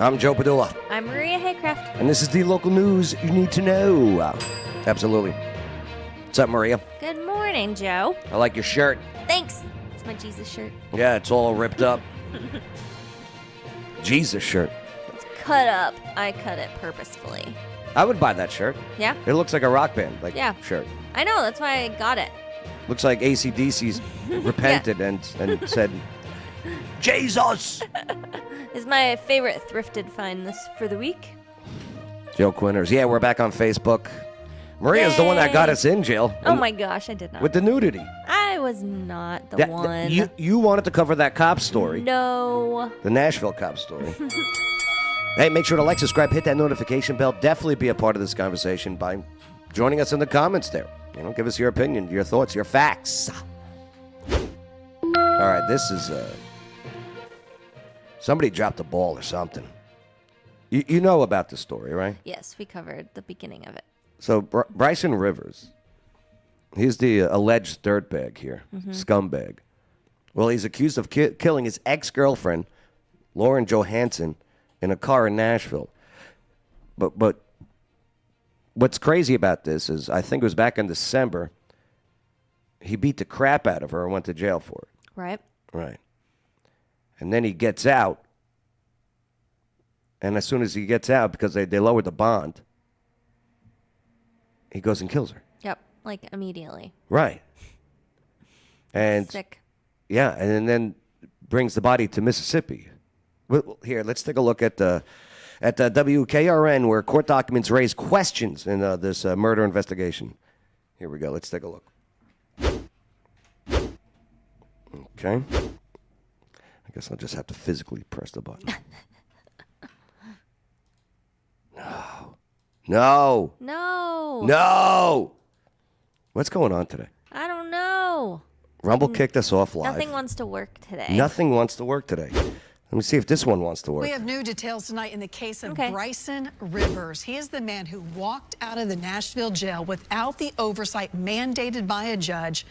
I'm Joe Padula. I'm Maria Haycraft. And this is the local news you need to know. Absolutely. What's up, Maria? Good morning, Joe. I like your shirt. Thanks. It's my Jesus shirt. Yeah, it's all ripped up. Jesus shirt. It's cut up. I cut it purposefully. I would buy that shirt. Yeah? It looks like a rock band shirt. I know. That's why I got it. Looks like AC/DC's repented and said, Jesus! It's my favorite thrifted find this for the week. Joe Quinners. Yeah, we're back on Facebook. Maria's the one that got us in jail. Oh my gosh, I did not. With the nudity. I was not the one. You wanted to cover that cop story. No. The Nashville cop story. Hey, make sure to like, subscribe, hit that notification bell. Definitely be a part of this conversation by joining us in the comments there. Give us your opinion, your thoughts, your facts. All right, this is... somebody dropped the ball or something. You know about the story, right? Yes, we covered the beginning of it. So Bricen Rivers, he's the alleged dirtbag here, scumbag. Well, he's accused of killing his ex-girlfriend, Lauren Johansen, in a car in Nashville. But what's crazy about this is, I think it was back in December, he beat the crap out of her and went to jail for it. Right. Right. And then he gets out, and as soon as he gets out, because they lowered the bond, he goes and kills her. Yep, like immediately. Right. And sick. Yeah, and then brings the body to Mississippi. Well, here, let's take a look at the WKRN, where court documents raise questions in this murder investigation. Here we go. Let's take a look. Okay. I guess I'll just have to physically press the button. No. What's going on today? I don't know. Rumble kicked us off live. Nothing wants to work today. Nothing wants to work today. Let me see if this one wants to work. We have new details tonight in the case of Bricen Rivers. He is the man who walked out of the Nashville jail without the oversight mandated by a judge,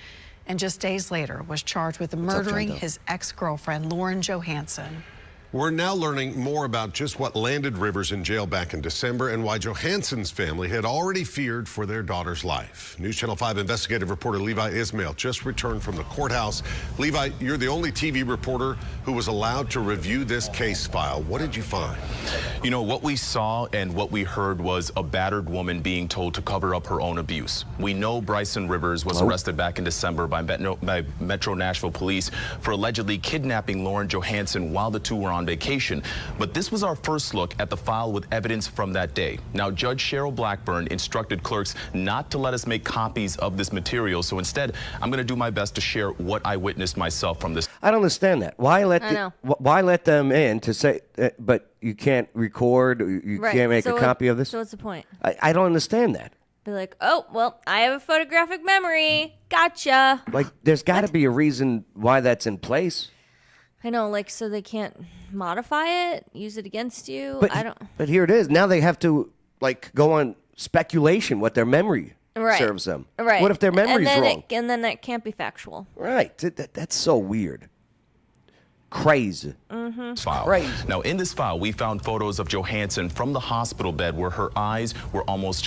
and just days later was charged with murdering his ex-girlfriend, Lauren Johansen. We're now learning more about just what landed Rivers in jail back in December and why Johansen's family had already feared for their daughter's life. News Channel 5 investigative reporter Levi Ismail just returned from the courthouse. Levi, you're the only TV reporter who was allowed to review this case file. What did you find? You know, what we saw and what we heard was a battered woman being told to cover up her own abuse. We know Bricen Rivers was arrested back in December by Metro Nashville police for allegedly kidnapping Lauren Johansen while the two were on vacation. But this was our first look at the file with evidence from that day. Now, Judge Cheryl Blackburn instructed clerks not to let us make copies of this material. So instead, I'm going to do my best to share what I witnessed myself from this. I don't understand that. Why let them in to say, but you can't record, you can't make a copy of this? So what's the point? I don't understand that. Be like, oh, well, I have a photographic memory. Gotcha. Like, there's got to be a reason why that's in place. I know, like, so they can't modify it, use it against you. But here it is. Now they have to, like, go on speculation what their memory serves them. Right. What if their memory's wrong? And then that can't be factual. Right. That's so weird. Crazy. File. Crazy. Now, in this file, we found photos of Johansen from the hospital bed where her eyes were almost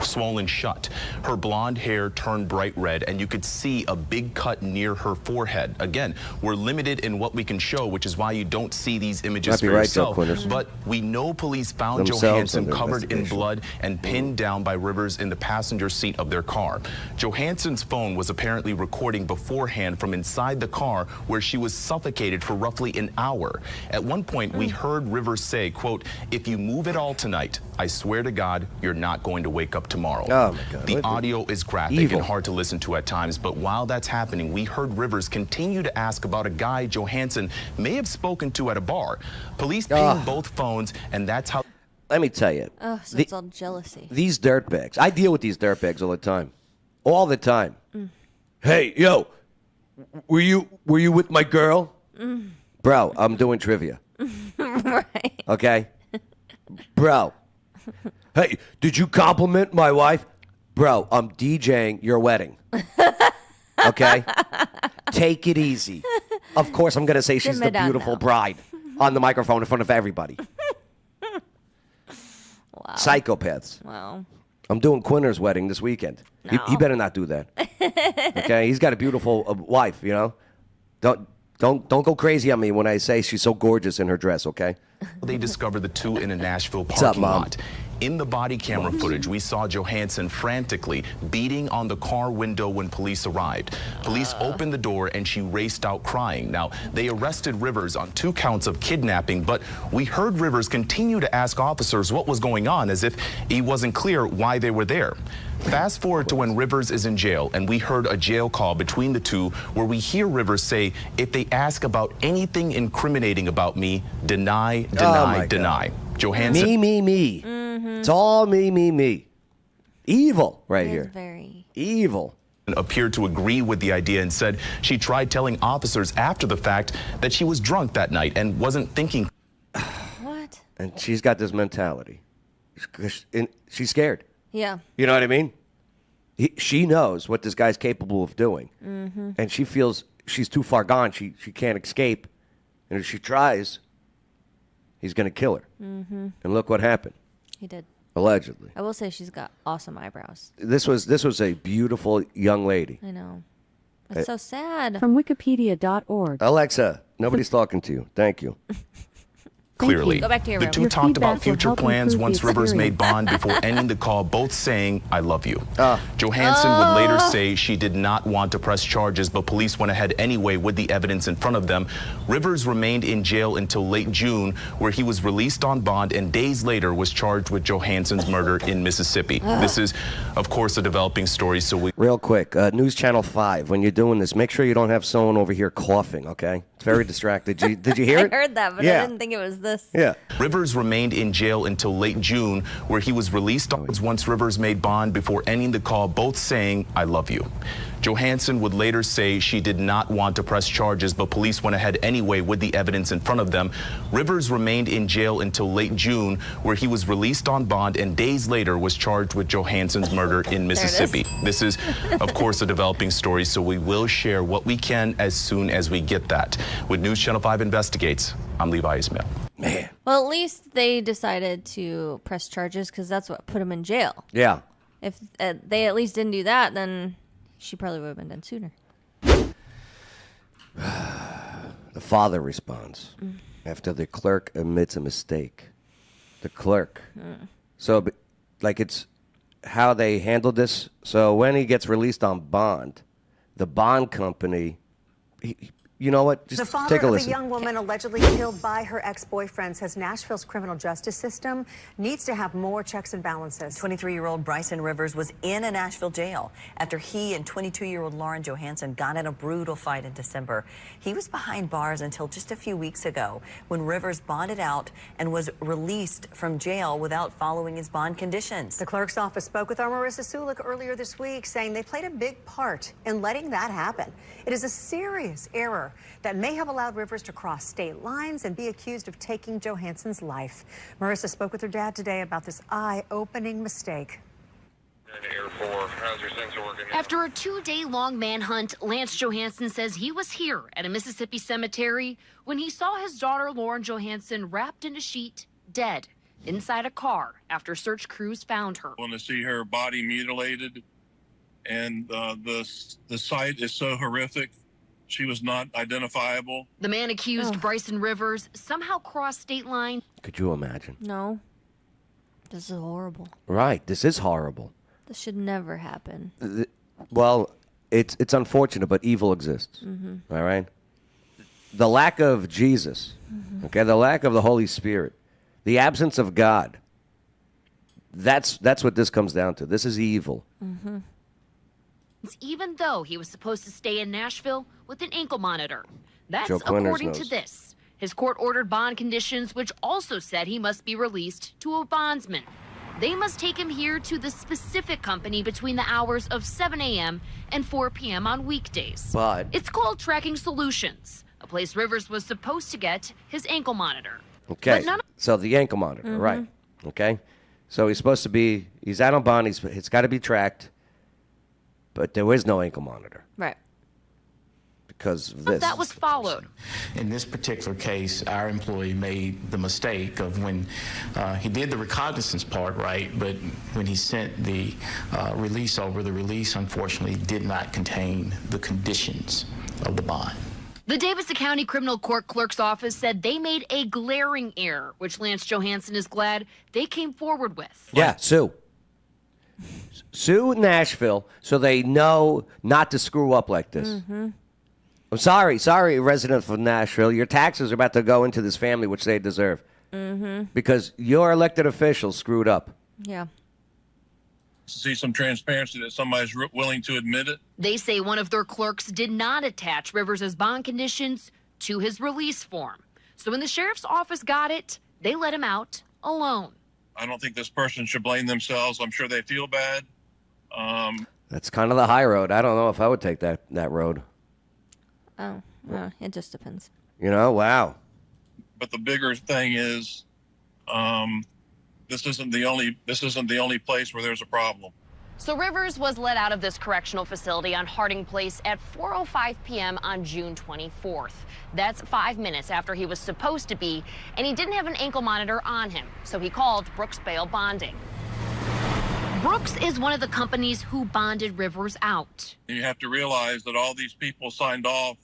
swollen shut. Her blonde hair turned bright red, and you could see a big cut near her forehead. Again, we're limited in what we can show, which is why you don't see these images for yourself. But we know police found Johansen covered in blood and pinned down by Rivers in the passenger seat of their car. Johansen's phone was apparently recording beforehand from inside the car, where she was suffocated for roughly an hour. At one point, we heard Rivers say, quote, "If you move at all tonight, I swear to God, you're not going to wake up tomorrow." Oh my God. The audio is graphic and hard to listen to at times, but while that's happening, we heard Rivers continue to ask about a guy Johansen may have spoken to at a bar. Police pinged both phones, and that's how... Let me tell you. Oh, so it's all jealousy. These dirtbags. I deal with these dirtbags all the time. All the time. Hey, yo, were you with my girl? Bro, I'm doing trivia. Right. Okay? Bro. Hey, did you compliment my wife? Bro, I'm DJing your wedding. Okay? Take it easy. Of course, I'm going to say she's the beautiful bride on the microphone in front of everybody. Psychopaths. Wow. I'm doing Quinter's wedding this weekend. He better not do that. Okay? He's got a beautiful wife, you know? Don't go crazy on me when I say she's so gorgeous in her dress, okay? They discovered the two in a Nashville parking lot. In the body camera footage, we saw Johansen frantically beating on the car window when police arrived. Police opened the door and she raced out crying. Now, they arrested Rivers on 2 counts of kidnapping, but we heard Rivers continue to ask officers what was going on, as if he wasn't clear why they were there. Fast forward to when Rivers is in jail, and we heard a jail call between the two where we hear Rivers say, if they ask about anything incriminating about me, deny, deny. Johansen. Me. It's all me. Evil right here. Very evil. Appeared to agree with the idea and said she tried telling officers after the fact that she was drunk that night and wasn't thinking. What? And she's got this mentality. She's scared. Yeah. You know what I mean? She knows what this guy's capable of doing. And she feels she's too far gone. She can't escape. And if she tries, he's going to kill her. And look what happened. He did. Allegedly. I will say she's got awesome eyebrows. This was a beautiful young lady. I know. It's so sad. From wikipedia.org. Alexa, nobody's talking to you. Thank you. Clearly, Go back to your the room. two Your talked about feedback will future help plans improve once the Rivers made experience. bond before ending the call, both saying, I love you. Johansen would later say she did not want to press charges, but police went ahead anyway with the evidence in front of them. Rivers remained in jail until late June, where he was released on bond and days later was charged with Johansen's murder in Mississippi. This is, of course, a developing story, so we... Real quick, News Channel 5, when you're doing this, make sure you don't have someone over here coughing, okay? It's very distracting. Did you hear it? I heard that, but I didn't think it was this. Yeah. Rivers remained in jail until late June, where he was released once Rivers made bond before ending the call, both saying, I love you. Johansen would later say she did not want to press charges, but police went ahead anyway with the evidence in front of them. Rivers remained in jail until late June, where he was released on bond and days later was charged with Johansen's murder in Mississippi. This is, of course, a developing story, so we will share what we can as soon as we get that. With News Channel 5 Investigates, I'm Levi Ismail. Man. Well, at least they decided to press charges because that's what put him in jail. Yeah. If they at least didn't do that, then she probably would have been done sooner. The father responds after the clerk admits a mistake. The clerk. So, like, it's how they handled this. So when he gets released on bond, the bond company, you know what? Just the father take a of listen. a young woman allegedly killed by her ex-boyfriend says Nashville's criminal justice system needs to have more checks and balances. 23-year-old Bricen Rivers was in a Nashville jail after he and 22-year-old Lauren Johansen got in a brutal fight in December. He was behind bars until just a few weeks ago when Rivers bonded out and was released from jail without following his bond conditions. The clerk's office spoke with our Marissa Sulik earlier this week, saying they played a big part in letting that happen. It is a serious error that may have allowed Rivers to cross state lines and be accused of taking Johansen's life. Marissa spoke with her dad today about this eye-opening mistake. After a 2-day-long manhunt, Lance Johansen says he was here at a Mississippi cemetery when he saw his daughter Lauren Johansen wrapped in a sheet, dead, inside a car after search crews found her. Want to see her body mutilated, and the sight is so horrific. She was not identifiable. The man accused, Bricen Rivers, somehow crossed state lines. Could you imagine? No. This is horrible. Right. This is horrible. This should never happen. Well, it's unfortunate, but evil exists. All right? The lack of Jesus, okay, the lack of the Holy Spirit, the absence of God, that's what this comes down to. This is evil. Even though he was supposed to stay in Nashville with an ankle monitor. That's Joe Quinter's according to knows. this. His court-ordered bond conditions, which also said he must be released to a bondsman. They must take him here to the specific company between the hours of 7 a.m. and 4 p.m. on weekdays. But It's called Tracking Solutions, a place Rivers was supposed to get his ankle monitor. okay, But none of- so the ankle monitor, right? Okay, so he's supposed to be. He's out on bond. It's got to be tracked, but there is no ankle monitor Right. because of But this. that was followed. In this particular case, our employee made the mistake of when he did the recognizance part right, but when he sent the release over, the release unfortunately did not contain the conditions of the bond. The Davidson County Criminal Court Clerk's Office said they made a glaring error, which Lance Johansen is glad they came forward with. Yeah, sue Nashville so they know not to screw up like this. Mm-hmm. I'm sorry, resident from Nashville. Your taxes are about to go into this family, which they deserve. Mm-hmm. Because your elected officials screwed up. Yeah. See some transparency that somebody's willing to admit it. They say one of their clerks did not attach Rivers' bond conditions to his release form. So when the sheriff's office got it, they let him out alone. I don't think this person should blame themselves. I'm sure they feel bad. That's kind of the high road. I don't know if I would take that road. Oh, well, it just depends. You know, wow. But the bigger thing is, this isn't the only place where there's a problem. So Rivers was let out of this correctional facility on Harding Place at 4:05 p.m. on June 24th. That's 5 minutes after he was supposed to be, and he didn't have an ankle monitor on him, so he called Brooks Bail Bonding. Brooks is one of the companies who bonded Rivers out. You have to realize that all these people signed off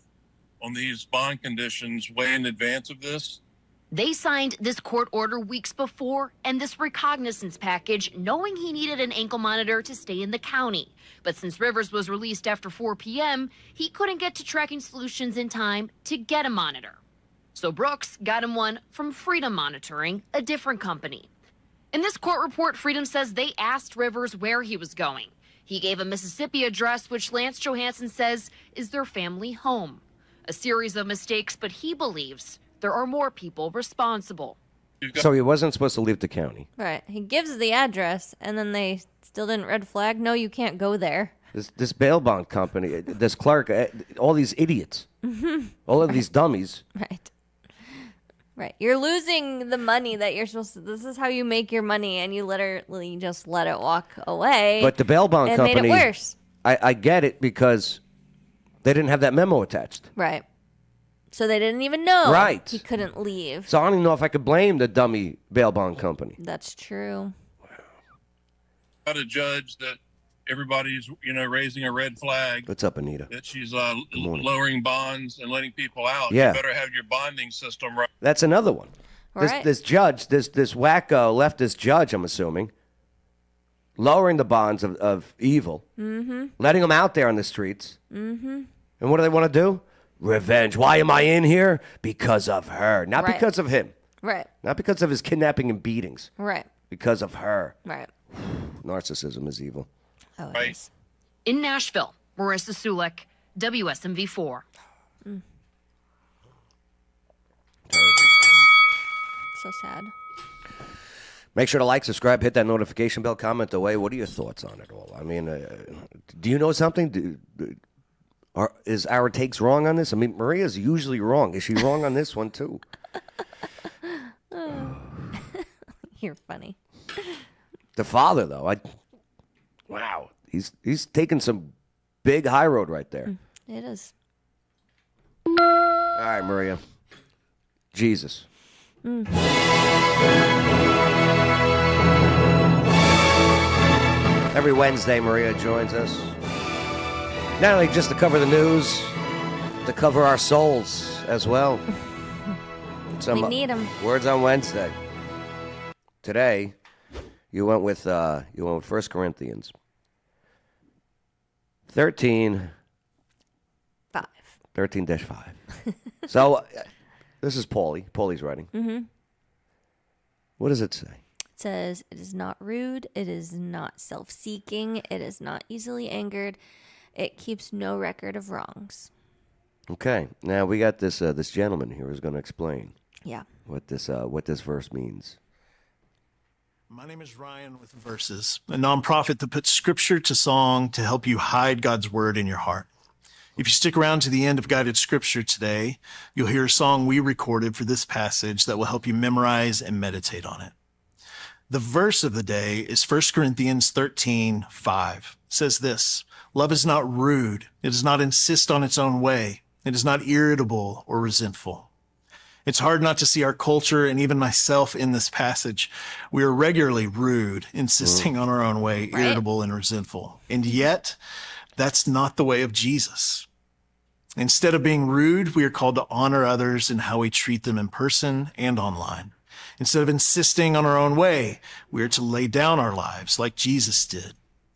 on these bond conditions way in advance of this. They signed this court order weeks before and this recognizance package knowing he needed an ankle monitor to stay in the county. But since Rivers was released after 4 p.m., he couldn't get to Tracking Solutions in time to get a monitor. So Brooks got him one from Freedom Monitoring, a different company. In this court report, Freedom says they asked Rivers where he was going. He gave a Mississippi address, which Lance Johansen says is their family home. A series of mistakes, but he believes there are more people responsible. So he wasn't supposed to leave the county. Right. He gives the address, and then they still didn't red flag. No, you can't go there. This bail bond company, this clerk, all these idiots, all of these dummies. Right. Right. You're losing the money that you're supposed to. This is how you make your money, and you literally just let it walk away. But the bail bond and company, made it worse. I get it because they didn't have that memo attached. Right. So they didn't even know Right. he couldn't leave. So I don't even know if I could blame the dummy bail bond company. That's true. Got a judge that everybody's, raising a red flag. What's up, Anita? That she's morning. lowering bonds and letting people out. Yeah. You better have your bonding system right. That's another one. Right. This judge, this wacko leftist judge, I'm assuming, lowering the bonds of evil, letting them out there on the streets. And what do they want to do? Revenge. Why am I in here? Because of her. Not Right. because of him. Right. Not because of his kidnapping and beatings. Right. Because of her. Right. Narcissism is evil. Oh, it Right. is. In Nashville, Marissa Sulik, WSMV4. So sad. Make sure to like, subscribe, hit that notification bell, comment away. What are your thoughts on it all? I mean, do you know something? Is our takes wrong on this? I mean, Maria's usually wrong. Is she wrong on this one, too? You're funny. The father, though, wow. He's taking some big high road right there. It is. All right, Maria. Jesus. Every Wednesday, Maria joins us. Not only just to cover the news, to cover our souls as well. We need 'em. Words on Wednesday. Today, you went with 1 Corinthians 13. 5. 13-5. So, this is Paulie's writing. Mm-hmm. What does it say? It says, it is not rude. It is not self-seeking. It is not easily angered. It keeps no record of wrongs. Okay. Now, we got this gentleman here who's going to explain Yeah. what this verse means. My name is Ryan with Verses, a nonprofit that puts scripture to song to help you hide God's word in your heart. If you stick around to the end of Guided Scripture today, you'll hear a song we recorded for this passage that will help you memorize and meditate on it. The verse of the day is 1 Corinthians 13:5. It says this: "Love is not rude. It does not insist on its own way. It is not irritable or resentful. It's hard not to see our culture and even myself in this passage. We are regularly rude, insisting on our own way, irritable and resentful. And yet, that's not the way of Jesus. Instead of being rude, we are called to honor others in how we treat them in person and online. Instead of insisting on our own way, we are to lay down our lives like Jesus did.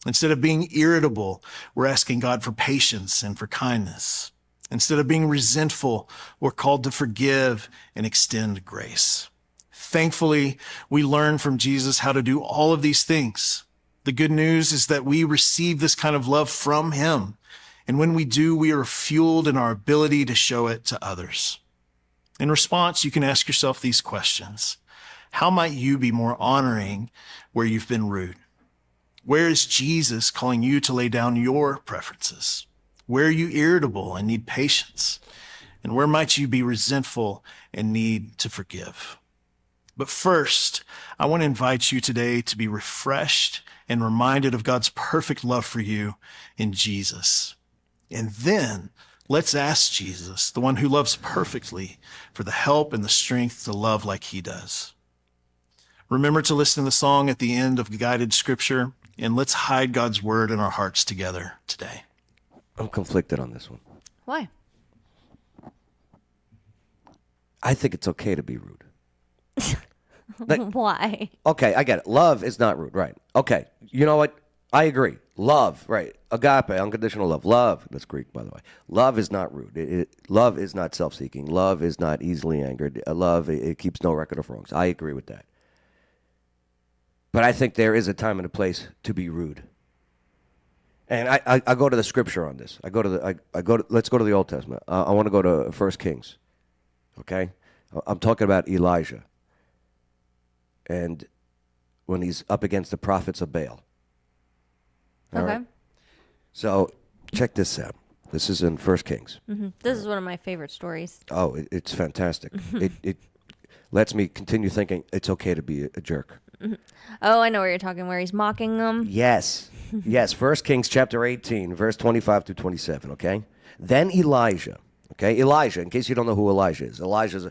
Instead of being irritable, we're asking God for patience and for kindness. Instead of being resentful, we're called to forgive and extend grace. Thankfully, we learn from Jesus how to do all of these things. The good news is that we receive this kind of love from him. And when we do, we are fueled in our ability to show it to others. In response, you can ask yourself these questions. How might you be more honoring where you've been rude? Where is Jesus calling you to lay down your preferences? Where are you irritable and need patience? And where might you be resentful and need to forgive? But first, I want to invite you today to be refreshed and reminded of God's perfect love for you in Jesus. And then let's ask Jesus, the one who loves perfectly, for the help and the strength to love like he does. Remember to listen to the song at the end of guided scripture, and let's hide God's word in our hearts together today. I'm conflicted on this one. Why? I think it's okay to be rude. Why? Okay, I get it. Love is not rude, right? Okay, you know what? I agree. Love, right? Agape, unconditional love. Love, that's Greek, by the way. Love is not rude. Love is not self-seeking. Love is not easily angered. Love, it keeps no record of wrongs. I agree with that. But I think there is a time and a place to be rude. And I go to the scripture on this. Let's go to the Old Testament. I want to go to 1 Kings. Okay? I'm talking about Elijah. And when he's up against the prophets of Baal. All okay. right? So check this out. This is in 1 Kings. Mm-hmm. This is one of my favorite stories. Oh, it's fantastic. It lets me continue thinking it's okay to be a jerk. Oh, I know where you're talking, where he's mocking them. Yes. Yes, 1 Kings chapter 18, verse 25 through 27, okay? Then Elijah, okay? Elijah, in case you don't know who Elijah is, Elijah's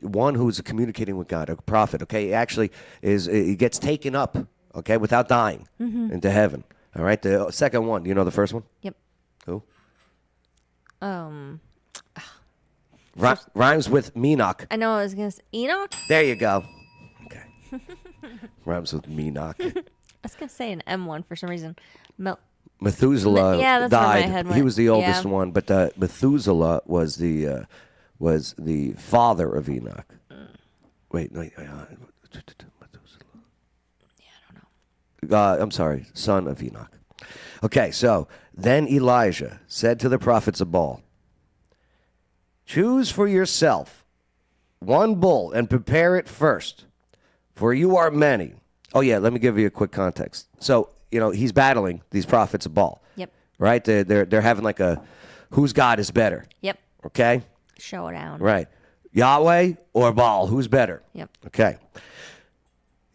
one who's communicating with God, a prophet, okay? He actually he gets taken up, okay, without dying into heaven, all right? The second one, do you know the first one? Yep. Who? Um, Rhymes with Enoch. I know I was going to say Enoch? There you go. Okay. Rhymes with Enoch. I was going to say an M one for some reason. Methuselah yeah, that's died. where my head went. He was the oldest Yeah. one, but Methuselah was the father of Enoch. Wait. Methuselah. Yeah, I don't know. I'm sorry, son of Enoch. Okay, so then Elijah said to the prophets of Baal, "Choose for yourself one bull and prepare it first, for you are many." Oh, yeah, let me give you a quick context. So, he's battling these prophets of Baal. Yep. Right? They're having like a whose God is better. Yep. Okay? Showdown. Right. Yahweh or Baal, who's better? Yep. Okay.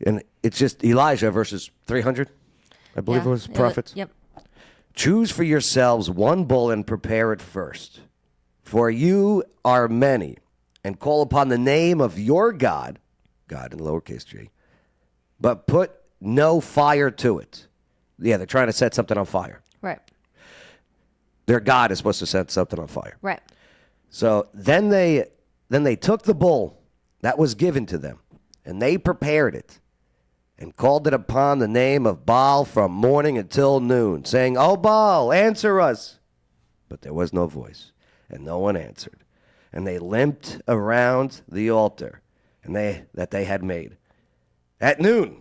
And it's just Elijah versus 300, I believe it was, prophets. Yep. Choose for yourselves one bull and prepare it first. For you are many, and call upon the name of your God, God in lowercase g, but put no fire to it. Yeah, they're trying to set something on fire. Right. Their God is supposed to set something on fire. Right. So then they took the bull that was given to them, and they prepared it, and called it upon the name of Baal from morning until noon, saying, "O Baal, answer us." But there was no voice, and no one answered. And they limped around the altar that they had made. At noon,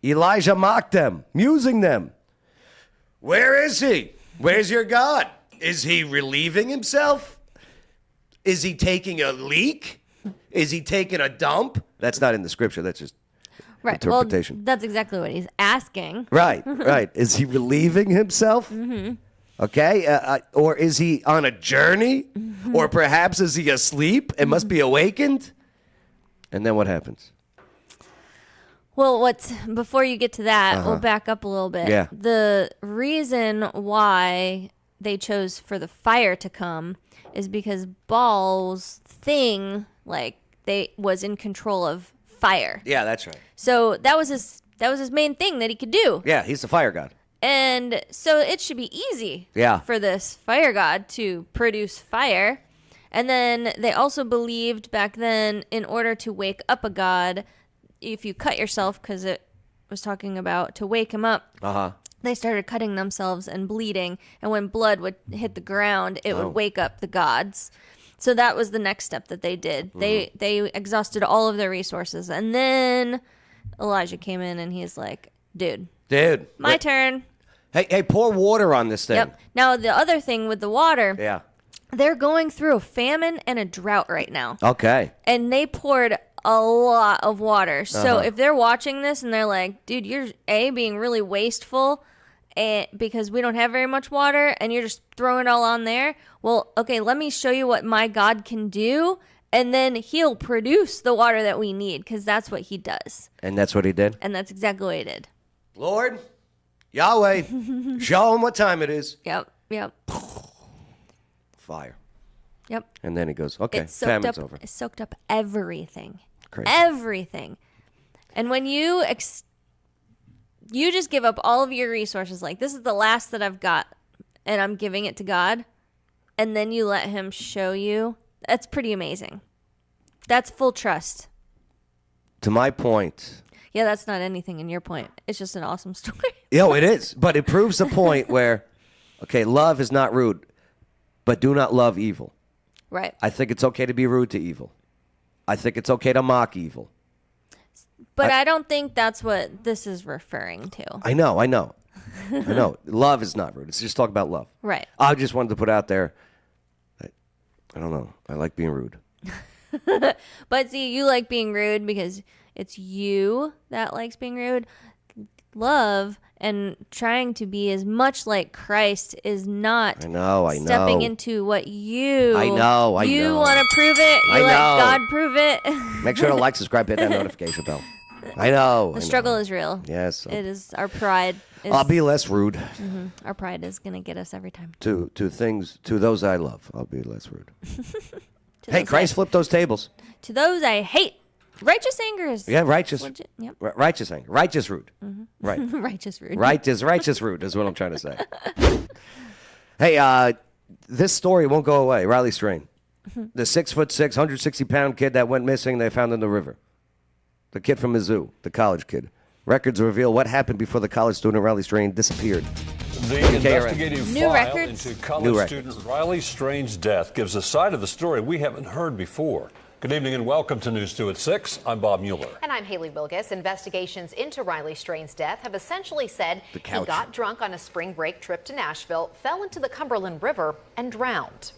Elijah mocked them, musing them. "Where is he? Where's your God? Is he relieving himself? Is he taking a leak? Is he taking a dump?" That's not in the scripture. That's just interpretation. Well, that's exactly what he's asking. Right. Is he relieving himself? Mm-hmm. Okay. Or is he on a journey? Mm-hmm. Or perhaps is he asleep and must be awakened? And then what happens? Well, before you get to that, we'll back up a little bit. Yeah. The reason why they chose for the fire to come is because Baal's thing, like, was in control of fire. Yeah, that's right. So that was his main thing that he could do. Yeah, he's the fire god. And so it should be easy for this fire god to produce fire. And then they also believed back then, in order to wake up a god, if you cut yourself, because it was talking about to wake him up, they started cutting themselves and bleeding. And when blood would hit the ground, it would wake up the gods. So that was the next step that they did. They exhausted all of their resources. And then Elijah came in and he's like, dude, my turn. Hey, pour water on this thing. Yep. Now, the other thing with the water, they're going through a famine and a drought right now. Okay. And they poured a lot of water. So if they're watching this and they're like, dude, you're being really wasteful because we don't have very much water and you're just throwing it all on there. Well, okay, let me show you what my God can do. And then he'll produce the water that we need, because that's what he does. And that's what he did? And that's exactly what he did. Lord, Yahweh, show him what time it is. Yep. Fire. Yep. And then he goes, okay, famine's over. It soaked up everything. Crazy. Everything. And when you just give up all of your resources, like, this is the last that I've got, and I'm giving it to God, and then you let him show you, that's pretty amazing. That's full trust. To my point. Yeah, that's not anything in your point. It's just an awesome story. Yo, it is. But it proves the point where, okay, love is not rude, but do not love evil. Right. I think it's okay to be rude to evil. I think it's okay to mock evil. But I don't think that's what this is referring to. I know. Love is not rude. It's just talk about love. Right. I just wanted to put out there, I don't know. I like being rude. But see, you like being rude because it's you that likes being rude. Love and trying to be as much like Christ is not stepping into what you you want to prove it. You let God prove it. Make sure to like, subscribe, hit that notification bell. I know. The struggle is real. Yes. It is. Our pride is, I'll be less rude. Mm-hmm. Our pride is going to get us every time. To those I love, I'll be less rude. Hey, Christ flipped those tables. To those I hate. Righteous anger is righteous. Legit. Yep. Righteous anger. Righteous rude. Mm-hmm. Right. Righteous rude. Righteous rude is what I'm trying to say. Hey, this story won't go away. Riley Strain, the 6'6", 160-pound kid that went missing, they found in the river. The kid from Mizzou, the college kid. Records reveal what happened before the college student Riley Strain disappeared. The investigative file into college student Riley Strain's death gives a side of the story we haven't heard before. Good evening and welcome to News 2 at 6. I'm Bob Mueller. And I'm Haley Wilgus. Investigations into Riley Strain's death have essentially said he got drunk on a spring break trip to Nashville, fell into the Cumberland River, and drowned.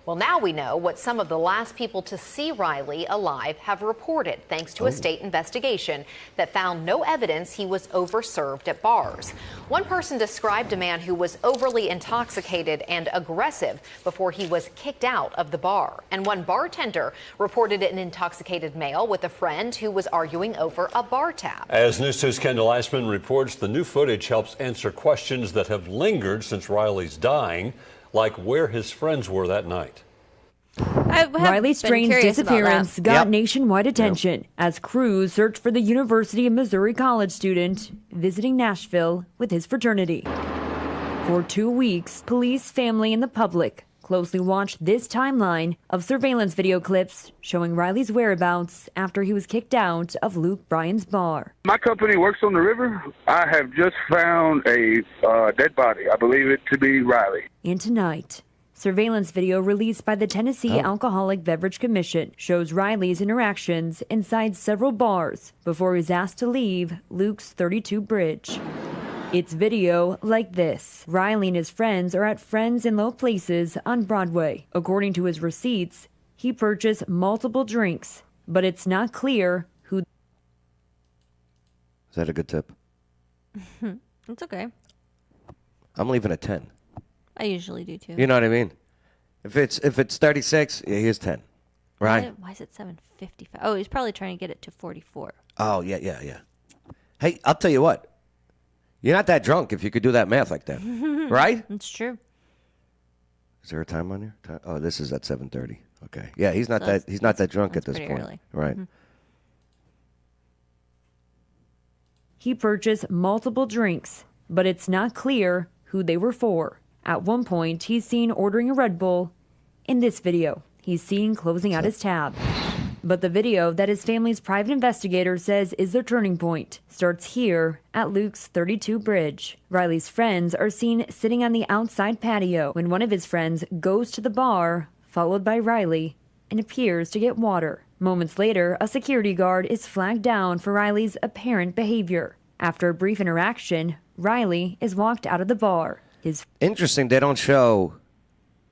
Well, now we know what some of the last people to see Riley alive have reported, thanks to a state investigation that found no evidence he was overserved at bars. One person described a man who was overly intoxicated and aggressive before he was kicked out of the bar. And one bartender reported an intoxicated male with a friend who was arguing over a bar tab. As News 2's Kendall Eisman reports, the new footage helps answer questions that have lingered since Riley's dying, like where his friends were that night. Riley Strain's disappearance got nationwide attention as crews searched for the University of Missouri college student visiting Nashville with his fraternity. For 2 weeks, police, family, and the public closely watched this timeline of surveillance video clips showing Riley's whereabouts after he was kicked out of Luke Bryan's bar. My company works on the river. I have just found a dead body. I believe it to be Riley. And tonight, surveillance video released by the Tennessee Alcoholic Beverage Commission shows Riley's interactions inside several bars before he was asked to leave Luke's 32 Bridge. It's video like this. Riley and his friends are at friends in low places on Broadway. According to his receipts, he purchased multiple drinks, but it's not clear who. Is that a good tip? It's okay. I'm leaving a 10. I usually do too. You know what I mean? If it's 36, yeah, here's 10. Right? Why is it 7.55? Oh, he's probably trying to get it to 44. Oh, yeah. Hey, I'll tell you what. You're not that drunk if you could do that math like that. Right? It's true. Is there a time on here? Oh, this is at 7:30. Okay. Yeah, he's not that drunk at this point. Early. Right. Mm-hmm. He purchased multiple drinks, but it's not clear who they were for. At one point, he's seen ordering a Red Bull. In this video, he's seen closing out his tab. But the video that his family's private investigator says is their turning point starts here at Luke's 32 Bridge. Riley's friends are seen sitting on the outside patio when one of his friends goes to the bar, followed by Riley, and appears to get water. Moments later, a security guard is flagged down for Riley's apparent behavior. After a brief interaction, Riley is walked out of the bar. Interesting, they don't show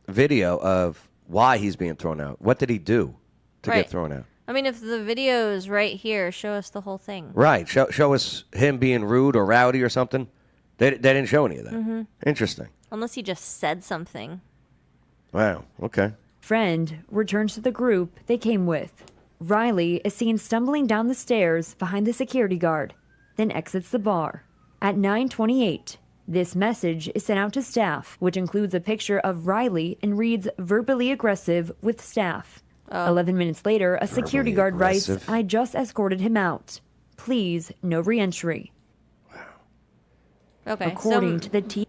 video of why he's being thrown out. What did he do to get thrown out? I mean, if the video is right here, show us the whole thing. Right. Show us him being rude or rowdy or something. They didn't show any of that. Mm-hmm. Interesting. Unless he just said something. Wow. Okay. Friend returns to the group they came with. Riley is seen stumbling down the stairs behind the security guard, then exits the bar. At 9:28, this message is sent out to staff, which includes a picture of Riley and reads verbally aggressive with staff. 11 minutes later, a security guard writes, "I just escorted him out. Please, no re-entry." Okay. According to the team.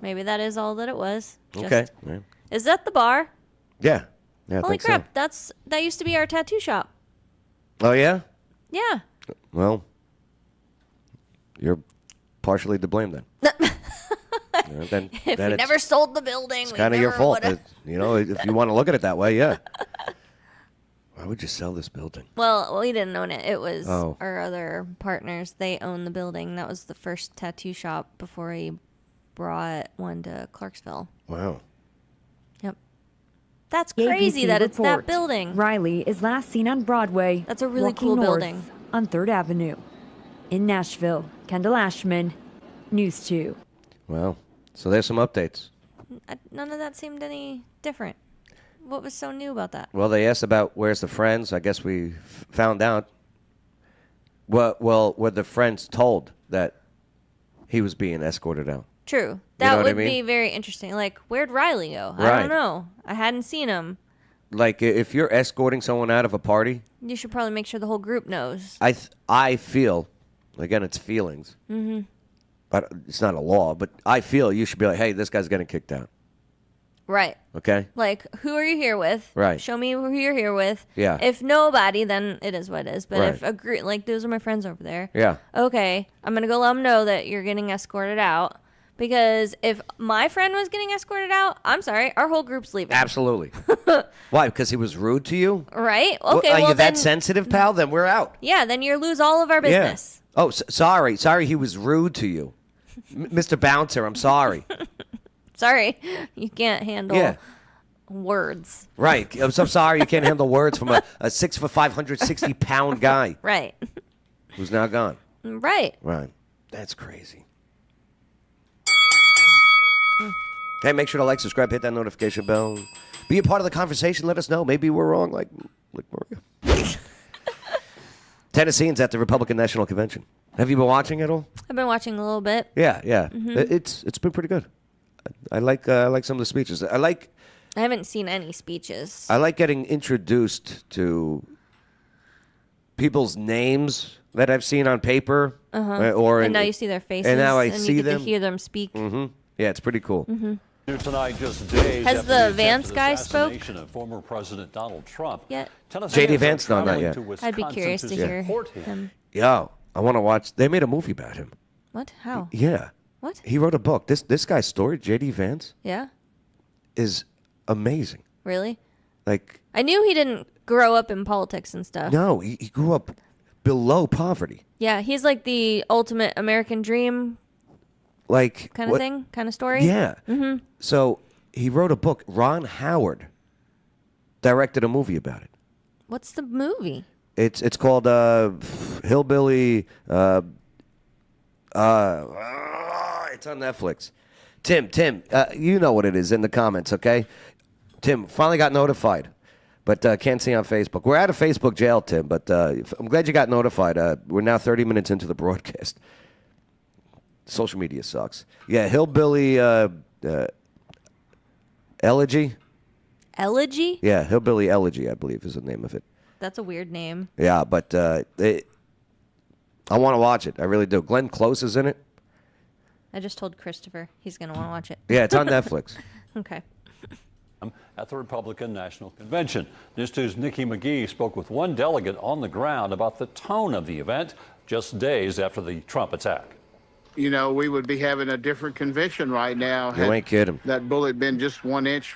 Maybe that is all that it was. Okay. Yeah. Is that the bar? Yeah. I Holy think crap! So. That used to be our tattoo shop. Oh yeah. Yeah. Well, you're partially to blame then. Then If we never sold the building, it's kind of your fault. If you want to look at it that way, yeah. Why would you sell this building? Well, we didn't own it. It was Oh. our other partners. They owned the building. That was the first tattoo shop before he brought one to Clarksville. Wow. Yep. That's crazy that it's that report. building. Riley is last seen on Broadway. That's a really walking cool north building. on 3rd Avenue. In Nashville, Kendall Ashman, News 2. Well, so there's some updates. None of that seemed any different. What was so new about that? Well, they asked about where's the friends. I guess we found out. Well, were the friends told that he was being escorted out? True. You know That what would I mean? be very interesting. Like, where'd Riley go? I Right. don't know. I hadn't seen him. Like, if you're escorting someone out of a party, You should probably make sure the whole group knows. I feel, again, it's feelings. Mm-hmm. But it's not a law, but I feel you should be like, hey, this guy's getting kicked out. Right. Okay? Like, who are you here with? Right. Show me who you're here with. Yeah. If nobody, then it is what it is. But Right. if a group, like, those are my friends over there. Yeah. Okay, I'm going to go let them know that you're getting escorted out. Because if my friend was getting escorted out, I'm sorry, our whole group's leaving. Absolutely. Why? Because he was rude to you? Right? Okay, Are well you then, that sensitive, pal? Then we're out. yeah, then you lose all of our business. Yeah. Oh, sorry. Sorry he was rude to you. Mr. Bouncer, I'm sorry. Sorry, you can't handle Yeah. words. Right. I'm so sorry you can't handle words from a 6'5", 560-pound guy. Right. Who's now gone. Right. Right. That's crazy. Hey, make sure to like, subscribe, hit that notification bell. Be a part of the conversation. Let us know. Maybe we're wrong, like Maria. Tennesseans at the Republican National Convention. Have you been watching it all? I've been watching a little bit. Yeah, yeah. Mhm. It's been pretty good. I like some of the speeches. I haven't seen any speeches. I like getting introduced to people's names that I've seen on paper, or and now you see their faces, and now I and see you get them. to hear them speak. Mm-hmm. Yeah, it's pretty cool. Mm-hmm. Here tonight, just days Has after the the Vance attempted guy spoke assassination of former President Donald Trump. Yet? J.D. Vance, no, not yet. I'd be curious to hear him. Yeah, I want to watch. They made a movie about him. What? How? Yeah. What? He wrote a book. This guy's story, J.D. Vance, Yeah? is amazing. Really? Like, I knew he didn't grow up in politics and stuff. no, he grew up below poverty. Yeah, he's like the ultimate American dream Like kind of thing, kind of story. Yeah. Mm-hmm. So he wrote a book. Ron Howard directed a movie about it. What's the movie? It's called Hillbilly. It's on Netflix. Tim, you know what it is in the comments, okay? Tim finally got notified, but can't see on Facebook. We're out of Facebook jail, Tim, but I'm glad you got notified. We're now 30 minutes into the broadcast. Social media sucks. Yeah, Hillbilly Elegy? Elegy? Yeah, Hillbilly Elegy, I believe, is the name of it. That's a weird name. Yeah, but I want to watch it. I really do. Glenn Close is in it. I just told Christopher he's going to want to watch it. Yeah, it's on Netflix. Okay. At the Republican National Convention, News 2's Nikki McGee spoke with one delegate on the ground about the tone of the event just days after the Trump attack. You know, we would be having a different convention right now. You ain't kidding. That bullet been just 1 inch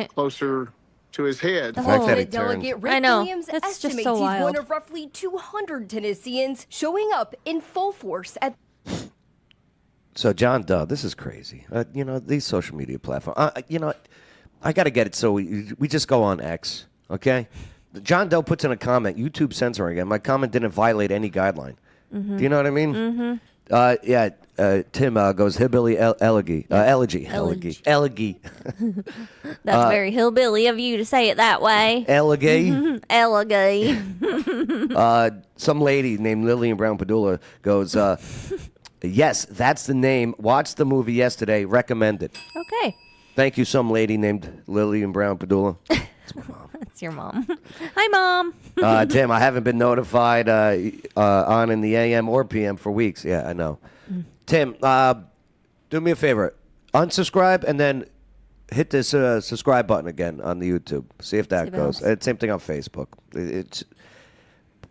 closer to his head. The fact that he Delegate Rick I know. Williams That's just estimates so he's wild. one of roughly 200 Tennesseans showing up in full force at. So, John Doe, this is crazy. These social media platforms. I got to get it so we just go on X, okay? John Doe puts in a comment, YouTube censoring it. My comment didn't violate any guideline. Mm-hmm. Do you know what I mean? Mm-hmm. Tim goes hillbilly elegy. Elegy. That's very hillbilly of you to say it that way. Elegy. Elegy. Some lady named Lillian Brown Padula goes, yes, that's the name. Watched the movie yesterday. Recommend it. Okay. Thank you, some lady named Lillian Brown Padula. It's my mom. That's your mom. Hi, Mom. Tim, I haven't been notified on in the AM or PM for weeks. Yeah, I know. Tim, do me a favor. Unsubscribe and then hit this subscribe button again on the YouTube. See if that goes. Same thing on Facebook. It's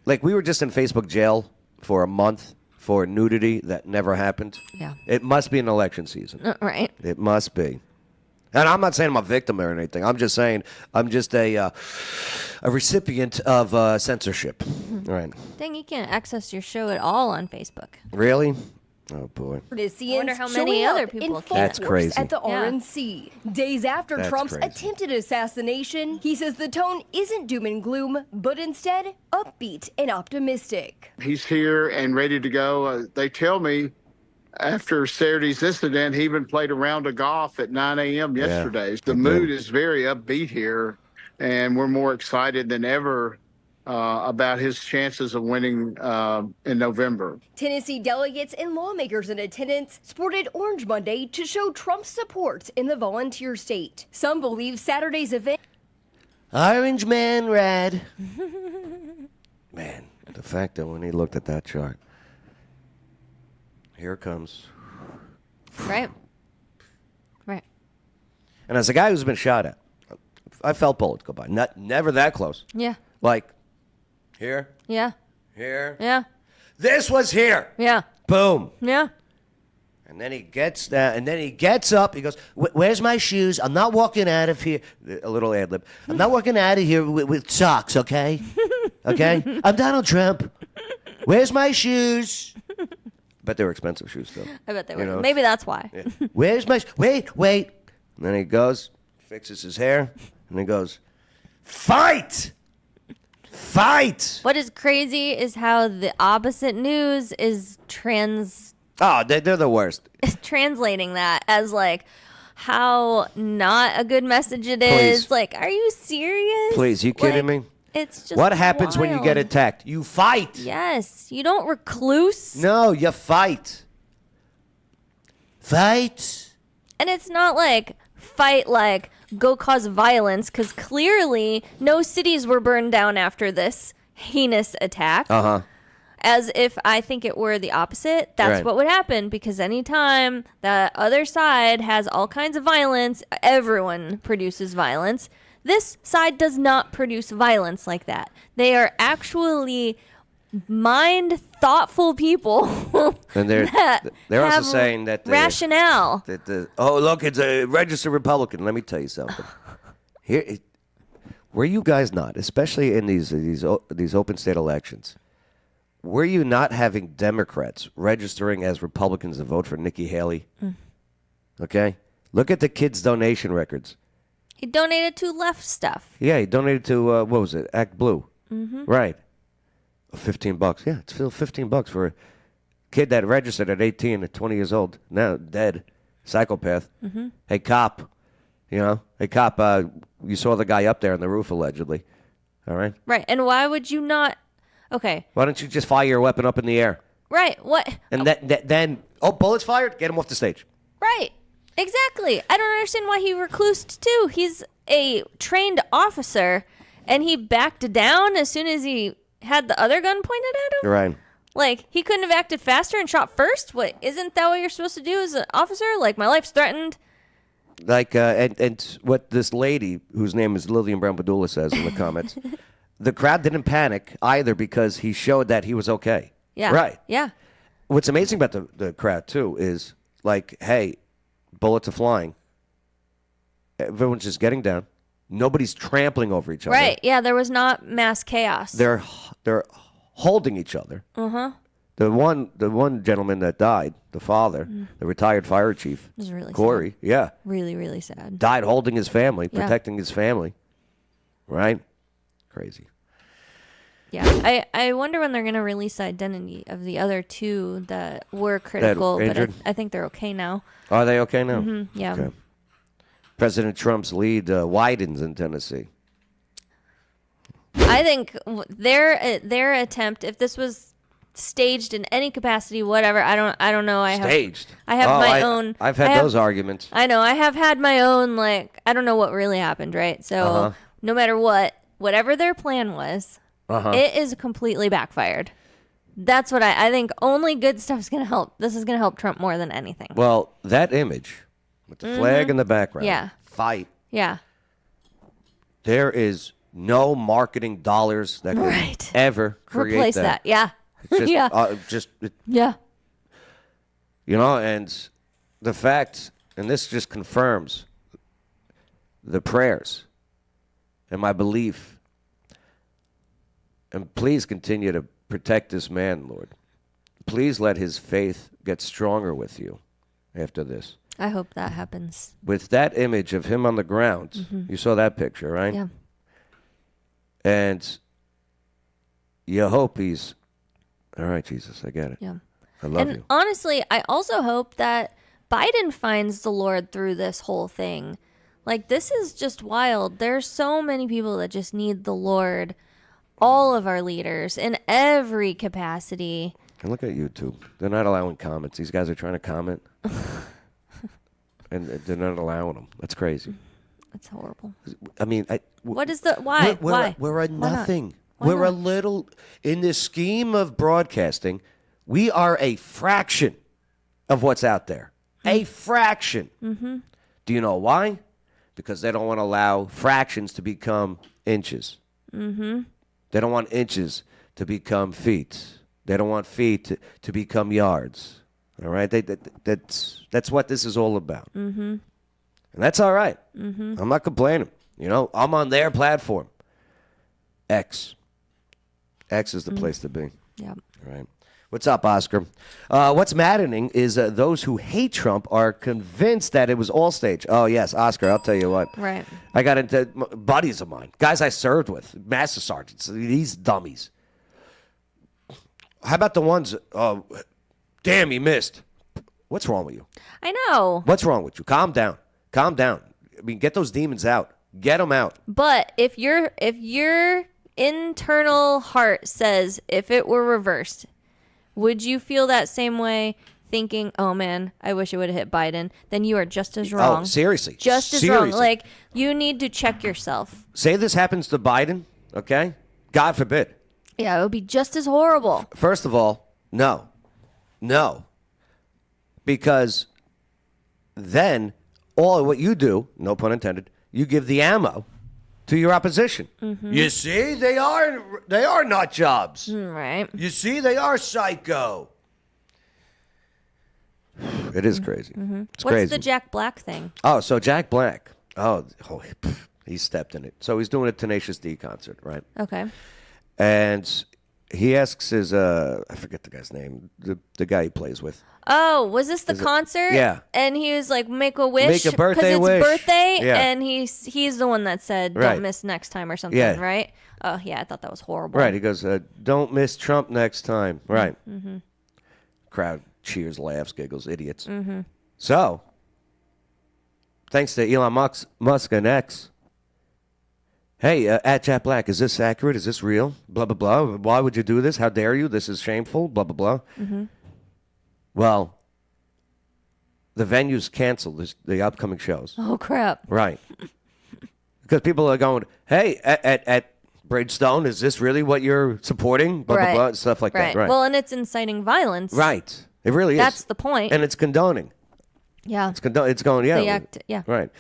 like we were just in Facebook jail for a month for nudity that never happened. Yeah. It must be an election season. Right. It must be. And I'm not saying I'm a victim or anything. I'm just saying I'm just a recipient of censorship. All right. Dang, you can't access your show at all on Facebook. Really? Oh, boy. I wonder how many other people can. That's crazy. At the RNC. Days after That's Trump's crazy. attempted assassination, he says the tone isn't doom and gloom, but instead upbeat and optimistic. He's here and ready to go. They tell me after Saturday's incident, he even played a round of golf at 9 a.m. yesterday. The mood is very upbeat here, and we're more excited than ever about his chances of winning in November. Tennessee delegates and lawmakers in attendance sported Orange Monday to show Trump's support in the volunteer state. Some believe Saturday's event. Orange man red. Man, the fact that when he looked at that chart. Here it comes. Right. Right. And as a guy who's been shot at, I felt bullets go by. Never that close. Yeah. Like, here. Yeah. Here. Yeah. This was here. Yeah. Boom. Yeah. And then he gets down, and then he gets up. He goes, "Where's my shoes? I'm not walking out of here." A little ad lib. I'm not walking out of here with socks, okay? Okay? I'm Donald Trump. Where's my shoes? Bet they were expensive shoes, though. I bet they were. Maybe that's why. Yeah. Where's my... Wait. And then he goes, fixes his hair, and he goes, "Fight! Fight!" What is crazy is how the opposite news is Oh, they're the worst. translating that as like how not a good message it is. Please. Like, are you serious? Please, you kidding me? It's just what happens when you get wild. attacked? You fight. Yes, you don't recluse. No, you fight. Fight. And it's not like fight like go cause violence, because clearly no cities were burned down after this heinous attack. Uh-huh. As if I think it were the opposite. That's Right. what would happen, because anytime the other side has all kinds of violence, everyone produces violence. This side does not produce violence like that. They are actually thoughtful people. And they're also have saying that rationale. Look, it's a registered Republican. Let me tell you something. Were you guys not, especially in these open state elections, were you not having Democrats registering as Republicans to vote for Nikki Haley? Okay, look at the kids' donation records. He donated to left stuff. Yeah, he donated to what was it? Act Blue. Mhm. Right. $15. Yeah, it's still $15 for a kid that registered at 18 at 20 years old, now dead, psychopath. Mhm. Hey, cop, you saw the guy up there on the roof allegedly. All right. Right. And why would you not? Okay. Why don't you just fire your weapon up in the air? Right. What? And then, bullets fired, get him off the stage. Right. Exactly. I don't understand why he reclused too. He's a trained officer, and he backed down as soon as he had the other gun pointed at him. Right. Like, he couldn't have acted faster and shot first? What, isn't that what you're supposed to do as an officer? Like, my life's threatened. Like, and what this lady, whose name is Lillian Brown Padula, says in the comments, the crowd didn't panic either because he showed that he was okay. Yeah. Right. Yeah. What's amazing about the crowd, too, is like, hey, bullets are flying. Everyone's just getting down. Nobody's trampling over each other. Right. Yeah, there was not mass chaos. They're holding each other. Uh-huh. The one gentleman that died, the father, the retired fire chief, It was really Corey, sad. yeah, Really, really sad. died holding his family, Yeah. protecting his family. Right? Crazy. Yeah. I wonder when they're going to release the identity of the other two that were critical, but injured? I think they're okay now. Are they okay now? Yeah. Okay. President Trump's lead widens in Tennessee. I think their attempt, if this was staged in any capacity, whatever, I don't know. Staged. I have my own. I've had those arguments. I know. I have had my own. Like, I don't know what really happened, right? So no matter whatever their plan was, it is completely backfired. That's what I think. Only good stuff is going to help. This is going to help Trump more than anything. Well, that image with the flag in the background. Yeah. Fight. Yeah. There is no marketing dollars that could ever create Replace that. Yeah. It's just, yeah. Yeah. You know, and the fact, and this just confirms the prayers and my belief. And please continue to protect this man, Lord. Please let his faith get stronger with you after this. I hope that happens. With that image of him on the ground, you saw that picture, right? Yeah. And you hope he's, all right, Jesus, I get it. Yeah. I love you. Honestly, I also hope that Biden finds the Lord through this whole thing. Like, this is just wild. There's so many people that just need the Lord. All of our leaders in every capacity. And look at YouTube. They're not allowing comments. These guys are trying to comment. And they're not allowing them. That's crazy. That's horrible. I mean, what is the why? Why? We're a Why not? nothing. Why We're a not? little in this scheme of broadcasting. We are a fraction of what's out there. A fraction. Mm-hmm. Do you know why? Because they don't want to allow fractions to become inches. Mm-hmm. They don't want inches to become feet. They don't want feet to become yards. All right? That's what this is all about. Mm-hmm. And that's all right. Mm-hmm. I'm not complaining. You know, I'm on their platform. X is the place to be. Yep. All right. What's up, Oscar? What's maddening is those who hate Trump are convinced that it was all staged. Oh, yes, Oscar, I'll tell you what. Right. I got into buddies of mine, guys I served with, master sergeants, these dummies. How about the ones, damn, he missed. What's wrong with you? I know. What's wrong with you? Calm down. Calm down. I mean, get those demons out. Get them out. But if your internal heart says if it were reversed, would you feel that same way, thinking, oh man, I wish it would have hit Biden? Then you are just as wrong. Oh, seriously. Just as wrong. Like, you need to check yourself. Say this happens to Biden, okay? God forbid. Yeah, it would be just as horrible. First of all, no. No. Because then all of what you do, no pun intended, you give the ammo to your opposition. Mm-hmm. You see, they are nut jobs. Right. You see, they are psycho. It is crazy. Mm-hmm. It's What's crazy. the Jack Black thing? Oh, so Jack Black. He stepped in it. So he's doing a Tenacious D concert, right? Okay. And he asks his, I forget the guy's name, the guy he plays with. Oh, was this the Is it- concert? Yeah. And he was like, make a wish. Make a birthday 'cause it's wish. birthday. Yeah. And he's the one that said, don't Right. miss next time or something, Yeah. right? Oh, yeah, I thought that was horrible. Right. He goes, don't miss Trump next time. Right. Mm-hmm. Crowd cheers, laughs, giggles, idiots. Mm-hmm. So, thanks to Elon Musk and X. Hey, at Jack Black, is this accurate? Is this real? Blah, blah, blah. Why would you do this? How dare you? This is shameful. Blah, blah, blah. Mm-hmm. Well, the venue's canceled, the upcoming shows. Oh, crap. Right. Because people are going, hey, at Bridgestone, is this really what you're supporting? Blah, blah, blah, stuff like that. Right. Well, and it's inciting violence. Right. It really is. That's the point. And it's condoning. Yeah. It's going, yeah. They act, yeah. Right.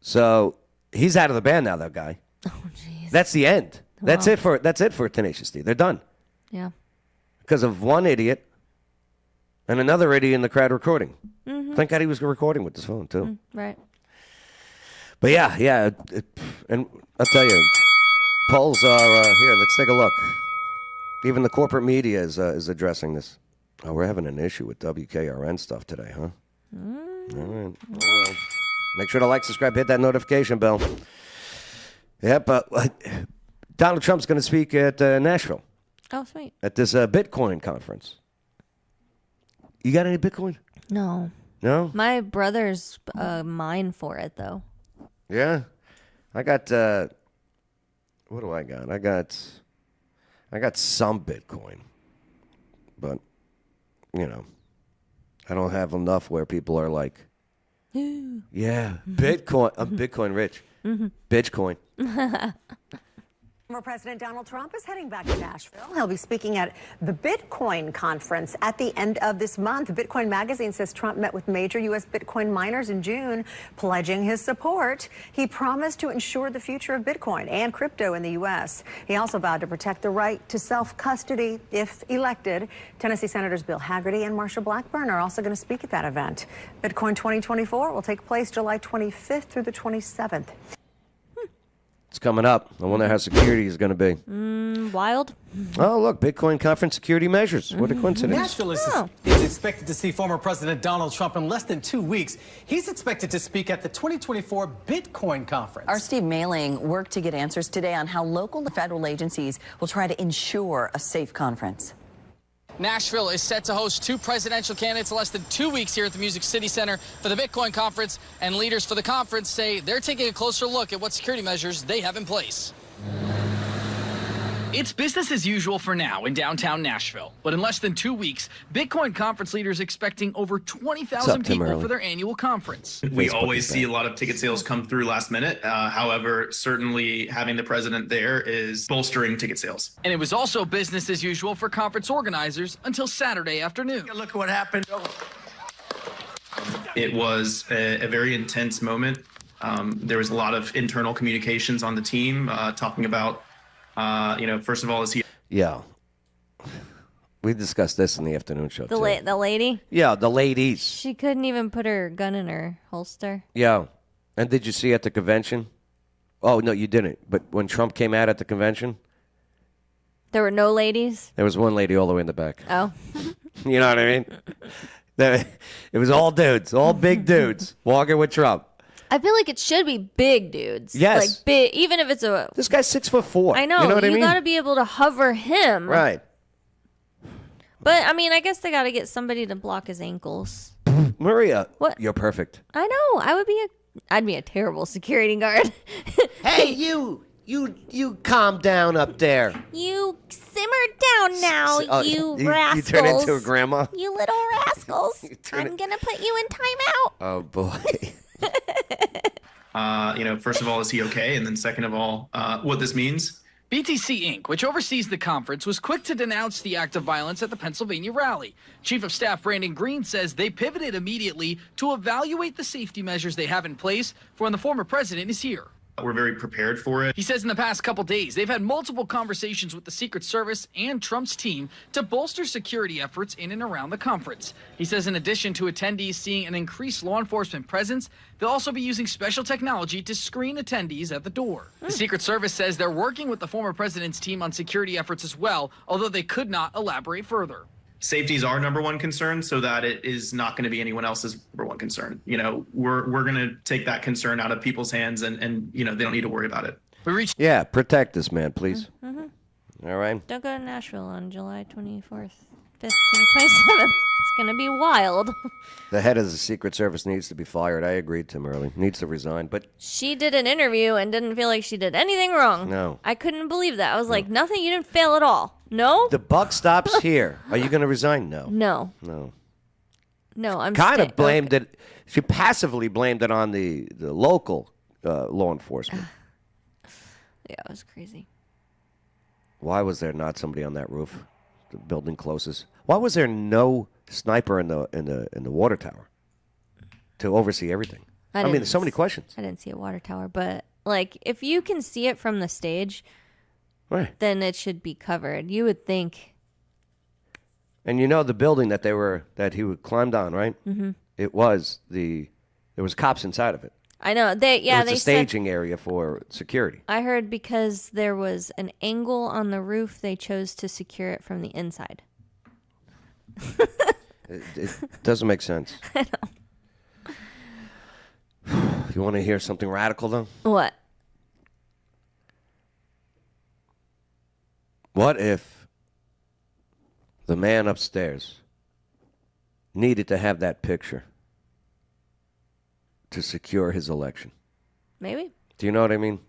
So he's out of the band now, that guy. Oh, jeez. That's the end. Wow. That's it for Tenacious D. They're done. Yeah. Because of one idiot and another idiot in the crowd recording. Mm-hmm. Thank God he was recording with his phone, too. Right. But yeah. And I'll tell you, polls are here. Let's take a look. Even the corporate media is addressing this. Oh, we're having an issue with WKRN stuff today, huh? All right. Well, make sure to like, subscribe, hit that notification bell. Yep. Donald Trump's going to speak at Nashville. Oh, sweet. At this Bitcoin conference. You got any Bitcoin? No. No? My brother's mine for it, though. Yeah. I got, what do I got? I got some Bitcoin. But, you know, I don't have enough where people are like, yeah, Bitcoin. I'm Bitcoin rich. Bitcoin. Former President Donald Trump is heading back to Nashville. He'll be speaking at the Bitcoin conference at the end of this month. Bitcoin magazine says Trump met with major U.S. Bitcoin miners in June, pledging his support. He promised to ensure the future of Bitcoin and crypto in the U.S. He also vowed to protect the right to self-custody if elected. Tennessee Senators Bill Hagerty and Marsha Blackburn are also going to speak at that event. Bitcoin 2024 will take place July 25th through the 27th. It's coming up. I wonder how security is going to be. Wild. Oh, look, Bitcoin conference security measures. What a coincidence. Nashville is expected to see former President Donald Trump in less than 2 weeks. He's expected to speak at the 2024 Bitcoin conference. Our Steve Mailing worked to get answers today on how local and federal agencies will try to ensure a safe conference. Nashville is set to host 2 presidential candidates less than 2 weeks here at the Music City Center for the Bitcoin conference, and leaders for the conference say they're taking a closer look at what security measures they have in place. It's business as usual for now in downtown Nashville, but in less than 2 weeks, Bitcoin conference leaders expecting over 20,000 people for their annual conference. We always see a lot of ticket sales come through last minute. However, certainly having the president there is bolstering ticket sales. And it was also business as usual for conference organizers until Saturday afternoon. Look at what happened. It was a very intense moment. There was a lot of internal communications on the team talking about first of all, is he? Yeah. We discussed this in the afternoon show, The lady? Yeah, the ladies. She couldn't even put her gun in her holster. Yeah. And did you see at the convention? Oh, no, you didn't. But when Trump came out at the convention? There were no ladies? There was one lady all the way in the back. Oh. You know what I mean? It was all dudes, all big dudes, walking with Trump. I feel like it should be big dudes. Yes. Like big, even if it's a... This guy's 6'4". I know. You know what I mean? got to be able to hover him. Right. But, I mean, I guess they got to get somebody to block his ankles. Maria, what? You're perfect. I know. I'd be a terrible security guard. Hey, you calm down up there. You simmer down now, you rascals. You turn into a grandma? You little rascals. I'm going to put you in timeout. Oh, boy. First of all, is he okay? And then second of all, what this means. BTC Inc., which oversees the conference, was quick to denounce the act of violence at the Pennsylvania rally. Chief of Staff Brandon Green says they pivoted immediately to evaluate the safety measures they have in place for when the former president is here. We're very prepared for it. He says in the past couple days, they've had multiple conversations with the Secret Service and Trump's team to bolster security efforts in and around the conference. He says in addition to attendees seeing an increased law enforcement presence, they'll also be using special technology to screen attendees at the door. The Secret Service says they're working with the former president's team on security efforts as well, although they could not elaborate further. Safety is our number one concern, so that it is not going to be anyone else's number one concern. We're going to take that concern out of people's hands, and they don't need to worry about it. Yeah, protect this man, please. Mm-hmm. All right. Don't go to Nashville on July 24th, 5th, and 27th. It's going to be wild. The head of the Secret Service needs to be fired. I agreed, Tim Early. Needs to resign, but... She did an interview and didn't feel like she did anything wrong. No. I couldn't believe that. I was like, nothing, you didn't fail at all. No? The buck stops here. Are you going to resign? No. No. No. No, I'm kind of blamed it. She passively blamed it on the local law enforcement. Yeah, it was crazy. Why was there not somebody on that roof, the building closest? Why was there no sniper in the water tower to oversee everything? I mean, there's so many questions. I didn't see a water tower, but like if you can see it from the stage, right, then it should be covered. You would think. And you know the building that he climbed on, right? Mm-hmm. There was cops inside of it. I know. They was a staging area for security. I heard because there was an angle on the roof, they chose to secure it from the inside. It doesn't make sense. I know. You want to hear something radical, though? What? What if the man upstairs needed to have that picture to secure his election? Maybe. Do you know what I mean?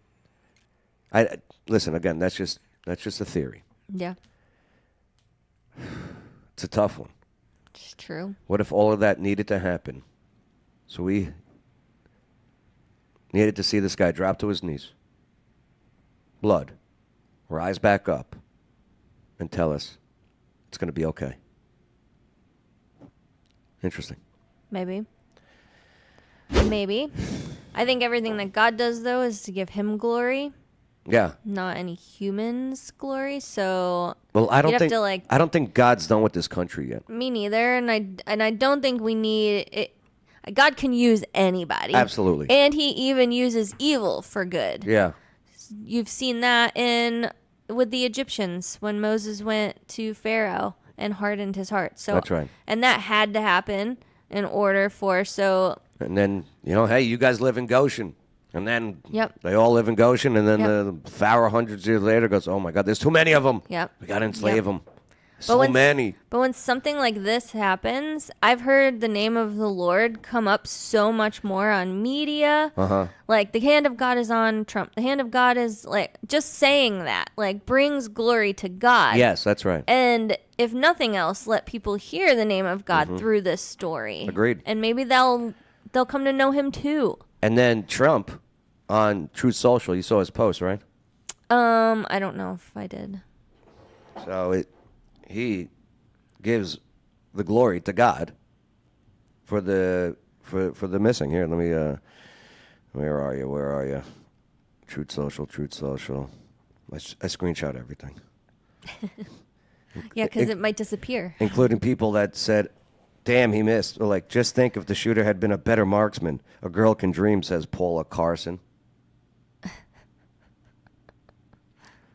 Listen, again, that's just a theory. Yeah. It's a tough one. It's true. What if all of that needed to happen? So we needed to see this guy drop to his knees, blood, rise back up, and tell us it's going to be okay. Interesting. Maybe. Maybe. I think everything that God does, though, is to give him glory. Yeah. Not any humans' glory. So well, I don't think God's done with this country yet. Me neither, and I don't think we need it. God can use anybody. Absolutely. And he even uses evil for good. Yeah. You've seen that with the Egyptians when Moses went to Pharaoh and hardened his heart. So that's right. And that had to happen in order for And then, hey, you guys live in Goshen. And then yep. They all live in Goshen. And then yep. the Pharaoh hundreds of years later goes, oh, my God, there's too many of them. Yep. We got to enslave them. But Many. But when something like this happens, I've heard the name of the Lord come up so much more on media. Uh-huh. Like, the hand of God is on Trump. The hand of God is, like, just saying that, like, brings glory to God. Yes, that's right. And if nothing else, let people hear the name of God through this story. Agreed. And maybe they'll come to know him, too. And then Trump on Truth Social, you saw his post, right? I don't know if I did. So he gives the glory to God for the missing. Here, let me where are you? Truth Social. I screenshot everything. Yeah, because it might disappear. Including people that said, damn, he missed. Or like, just think if the shooter had been a better marksman. A girl can dream, says Paula Carson,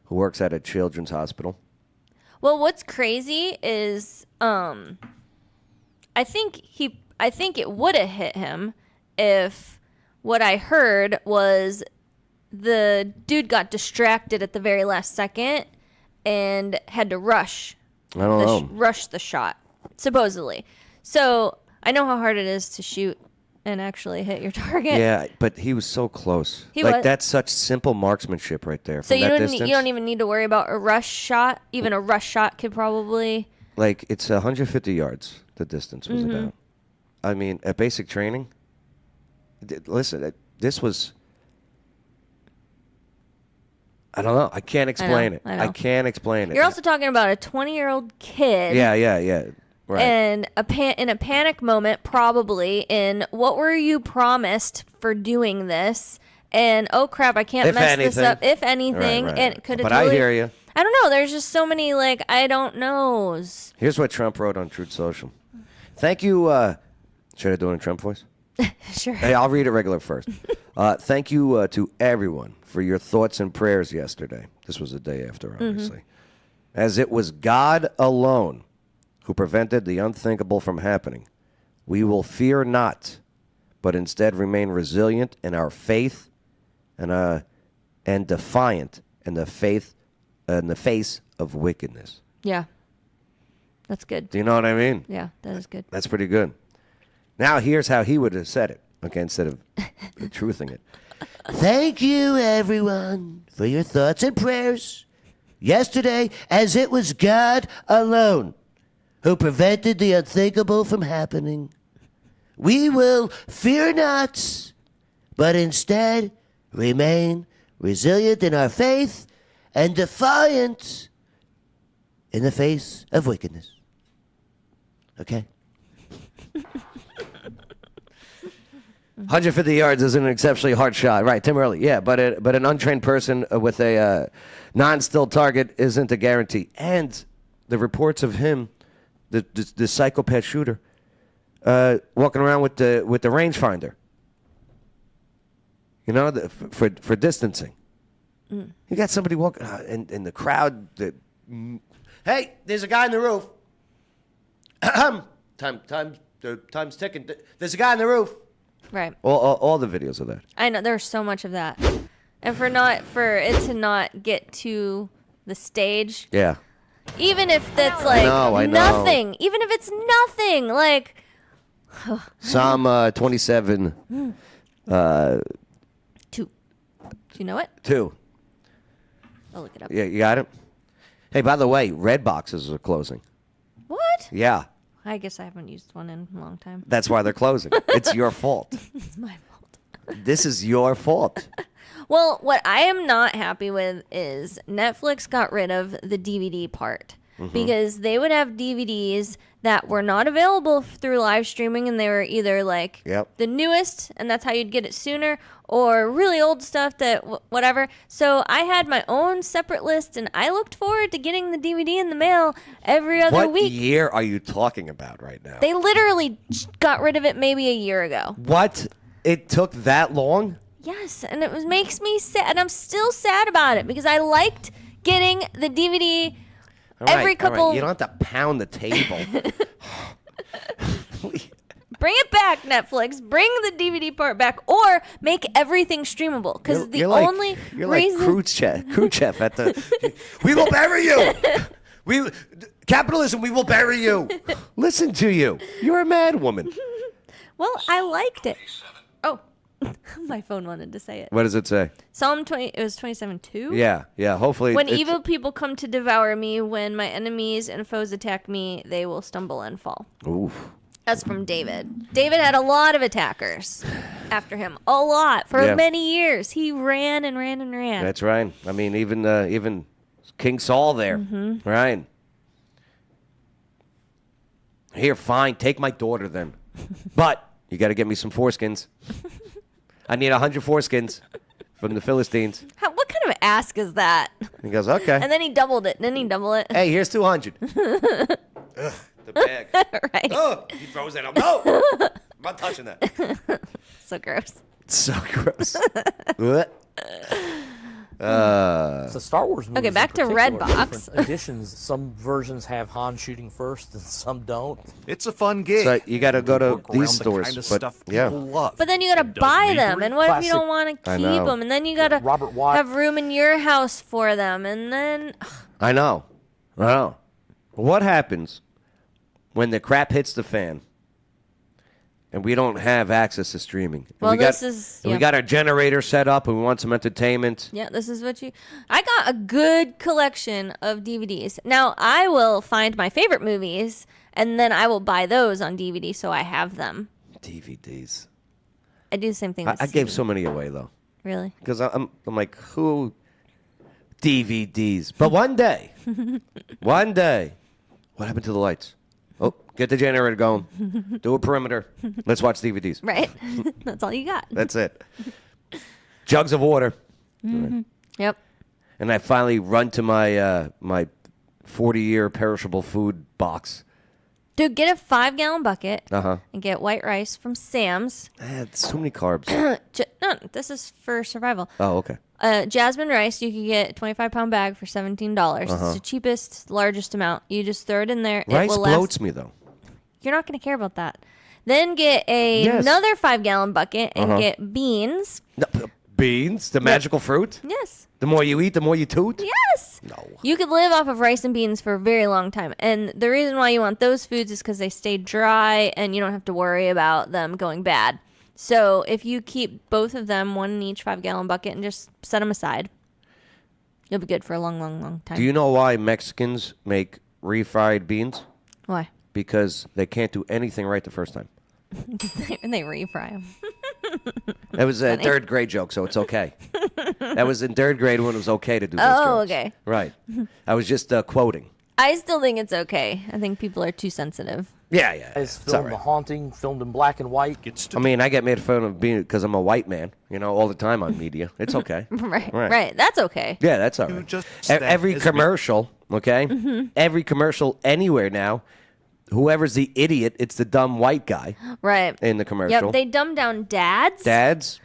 who works at a children's hospital. Well, what's crazy is I think it would have hit him if what I heard was the dude got distracted at the very last second and had to rush the shot, supposedly. So I know how hard it is to shoot and actually hit your target. Yeah, but he was so close. That's such simple marksmanship right there. So you don't even need to worry about a rush shot. Even a rush shot could probably. Like, it's 150 yards, the distance was about. I mean, at basic training, listen, this was. I don't know. I can't explain it. I can't explain it. You're also talking about a 20-year-old kid. Yeah. Right. And in a panic moment, probably, in what were you promised for doing this? And, oh, crap, I can't mess this up. If anything, right. it could have But I hear you. I don't know. There's just so many, like, I don't knows. Here's what Trump wrote on Truth Social. Thank you. Should I do it in Trump voice? Sure. Hey, I'll read it regular first. Thank you to everyone for your thoughts and prayers yesterday. This was the day after, obviously. As it was God alone who prevented the unthinkable from happening. We will fear not, but instead remain resilient in our faith and defiant in the face of wickedness. Yeah. That's good. Do you know what I mean? Yeah, that is good. That's pretty good. Now here's how he would have said it, okay, instead of truthing it. Thank you, everyone, for your thoughts and prayers yesterday, as it was God alone who prevented the unthinkable from happening. We will fear not, but instead remain resilient in our faith and defiant in the face of wickedness. Okay? 150 yards is an exceptionally hard shot. Right, Tim Early. Yeah, but an untrained person with a non-still target isn't a guarantee. And the reports of him, the psychopath shooter, walking around with the rangefinder, you know, for distancing. You got somebody walking in the crowd. Hey, there's a guy on the roof. Time's ticking. There's a guy on the roof. Right. All the videos of that. I know there's so much of that, and for it to not get to the stage. Yeah. Even if that's like I know. nothing. Even if it's nothing, like. Psalm 27. 2. Do you know it? 2. I'll look it up. Yeah, you got it? Hey, by the way, red boxes are closing. What? Yeah. I guess I haven't used one in a long time. That's why they're closing. It's your fault. It's my fault. This is your fault. Well, what I am not happy with is Netflix got rid of the DVD part. Because they would have DVDs that were not available through live streaming, and they were either like the newest, and that's how you'd get it sooner, or really old stuff that whatever. So I had my own separate list, and I looked forward to getting the DVD in the mail every other week. What year are you talking about right now? They literally got rid of it maybe a year ago. What? It took that long? Yes, and it makes me sad, and I'm still sad about it because I liked getting the DVD. Every couple. You don't have to pound the table. Bring it back, Netflix. Bring the DVD part back, or make everything streamable. Because the only you're reason like crew chef at the. We will bury you. Capitalism. We will bury you. Listen to you. You're a mad woman. Well, I liked it. Oh, my phone wanted to say it. What does it say? Psalm 20. It was 27:2. Yeah. Hopefully, when evil people come to devour me, when my enemies and foes attack me, they will stumble and fall. Oof. That's from David. David had a lot of attackers after him. A lot. For many years. He ran and ran and ran. That's right. I mean, even King Saul there. Right. Here, fine. Take my daughter then. But you got to get me some foreskins. I need 100 foreskins from the Philistines. What kind of ask is that? He goes, okay. And then he doubled it. Then he doubled it. Hey, here's 200. Ugh, the bag. Right. Oh, he throws it up. No, I'm not touching that. So gross. So gross. It's a Star Wars movie. Okay, back to Redbox. Editions. Some versions have Han shooting first, and some don't. It's a fun gig. So you got to go to these stores, kind of but stuff yeah. love. But then you got to buy them, and what if you don't want to keep them? And then you got to have room in your house for them, and then I know. What happens when the crap hits the fan? And we don't have access to streaming. Well, we got our generator set up, and we want some entertainment. Yeah, this is what I got a good collection of DVDs. Now, I will find my favorite movies, and then I will buy those on DVD so I have them. DVDs. I do the same thing with I gave so many away, though. Really? Because I'm like, who? DVDs. But one day, what happened to the lights? Oh, get the generator going. Do a perimeter. Let's watch DVDs. Right. That's all you got. That's it. Jugs of water. Mm-hmm. Yep. And I finally run to my my 40-year perishable food box. Dude, get a 5-gallon bucket and get white rice from Sam's. It's too many carbs. No, this is for survival. Oh, okay. Jasmine rice, you can get a 25-pound bag for $17. It's the cheapest, largest amount. You just throw it in there. Rice it will bloats last. me, though. You're not going to care about that. Then get another 5-gallon bucket and get beans. Beans? The magical fruit? Yes. The more you eat, the more you toot? Yes. No. You could live off of rice and beans for a very long time. And the reason why you want those foods is because they stay dry and you don't have to worry about them going bad. So if you keep both of them, one in each 5-gallon bucket, and just set them aside, you'll be good for a long, long, long time. Do you know why Mexicans make refried beans? Why? Because they can't do anything right the first time. And they refry them. That was a third grade joke, so it's okay. That was in third grade when it was okay to do those jokes. Oh, okay. Right. I was just quoting. I still think it's okay. I think people are too sensitive. Yeah. It's filmed The Haunting, filmed in black and white. I mean, I get made fun of being because I'm a white man, all the time on media. It's okay. Right. That's okay. Yeah, that's all right. Every commercial, okay? Mm-hmm. Every commercial anywhere now, whoever's the idiot, it's the dumb white guy. Right. In the commercial. Yep, they dumb down dads. Dads.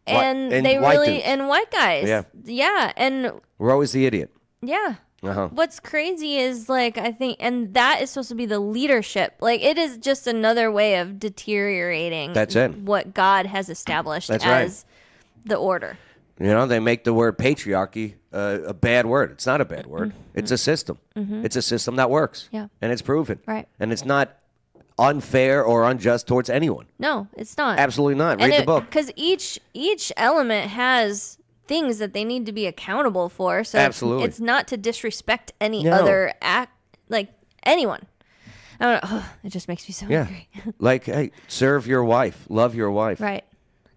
And they white really, dudes. and white guys. Yeah. Yeah, and We're always the idiot. yeah. Uh-huh. What's crazy is I think, and that is supposed to be the leadership. It is just another way of deteriorating. That's it. What God has established That's as the order. They make the word patriarchy a bad word. It's not a bad word. Mm-hmm. It's a system. Mhm. It's a system that works. Yeah. And it's proven. Right. And it's not unfair or unjust towards anyone. No, it's not. Absolutely not. Read the book. Because each element has things that they need to be accountable for. So Absolutely. it's not to disrespect any No. other act, anyone. I don't know. It just makes me so Yeah. angry. Hey, serve your wife. Love your wife. Right.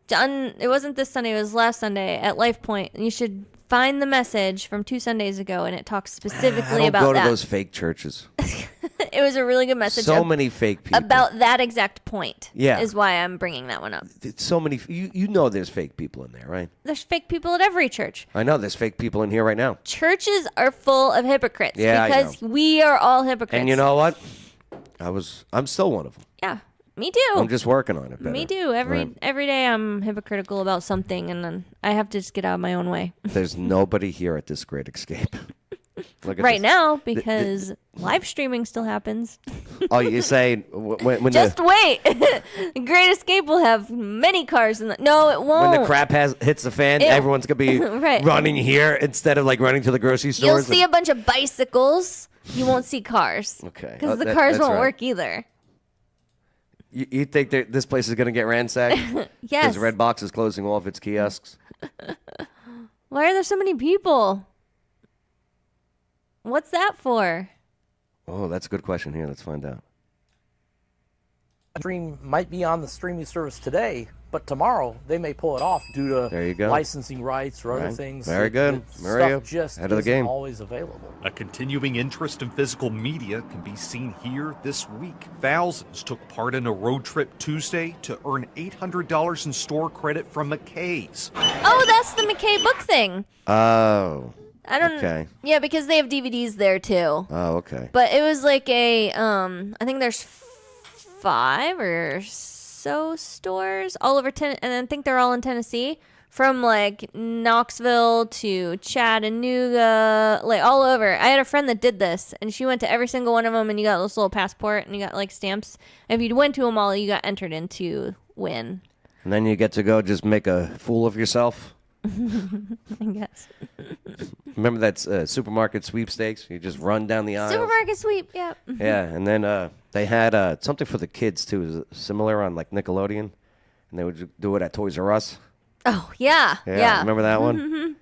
It wasn't this Sunday. It was last Sunday at Life Point. And you should find the message from 2 Sundays ago, and it talks specifically I don't about go to that. those fake churches. It was a really good message. So many fake people. About that exact point. Yeah. Is why I'm bringing that one up. It's so many. You know there's fake people in there, right? There's fake people at every church. I know there's fake people in here right now. Churches are full of hypocrites. Yeah, I because know. we are all hypocrites. And you know what? I'm still one of them. Yeah, me too. I'm just working on it better. Me too. Every Right. day I'm hypocritical about something, and then I have to just get out of my own way. There's nobody here at this Great Escape. Look at Right this. now, because live streaming still happens. Oh, you say when Just wait. Great Escape will have many cars in the. No, it won't. when the crap hits the fan, It- everyone's gonna be Right. running here instead of running to the grocery You'll stores. see a bunch of bicycles. You won't see cars. Okay. Because the that- cars that's won't right. work either. You think this place is gonna get ransacked? Yes. Because Red Box is closing all of its kiosks. Why are there so many people? What's that for? Oh, that's a good question. Here, let's find out. Stream might be on the streaming service today, but tomorrow they may pull it off due to There you go. licensing rights or other Right. things. Very good. Mario, Stuff just ahead of the isn't game. always available. A continuing interest in physical media can be seen here this week. Thousands took part in a road trip Tuesday to earn $800 in store credit from McKay's. Oh, that's the McKay book thing. Oh. I don't. Okay. Yeah, because they have DVDs there too. Oh, okay. But it was I think there's 5 or so stores all over and I think they're all in Tennessee, from Knoxville to Chattanooga, all over. I had a friend that did this, and she went to every single one of them, and you got this little passport, and you got stamps. And if you went to them all, you got entered into win. And then you get to go just make a fool of yourself. I guess. Remember that supermarket sweepstakes? You just run down the aisle. Supermarket sweep, yeah. Yeah, and then they had something for the kids too, similar on Nickelodeon, and they would do it at Toys R Us. Oh yeah, yeah. Remember that one? Mhm.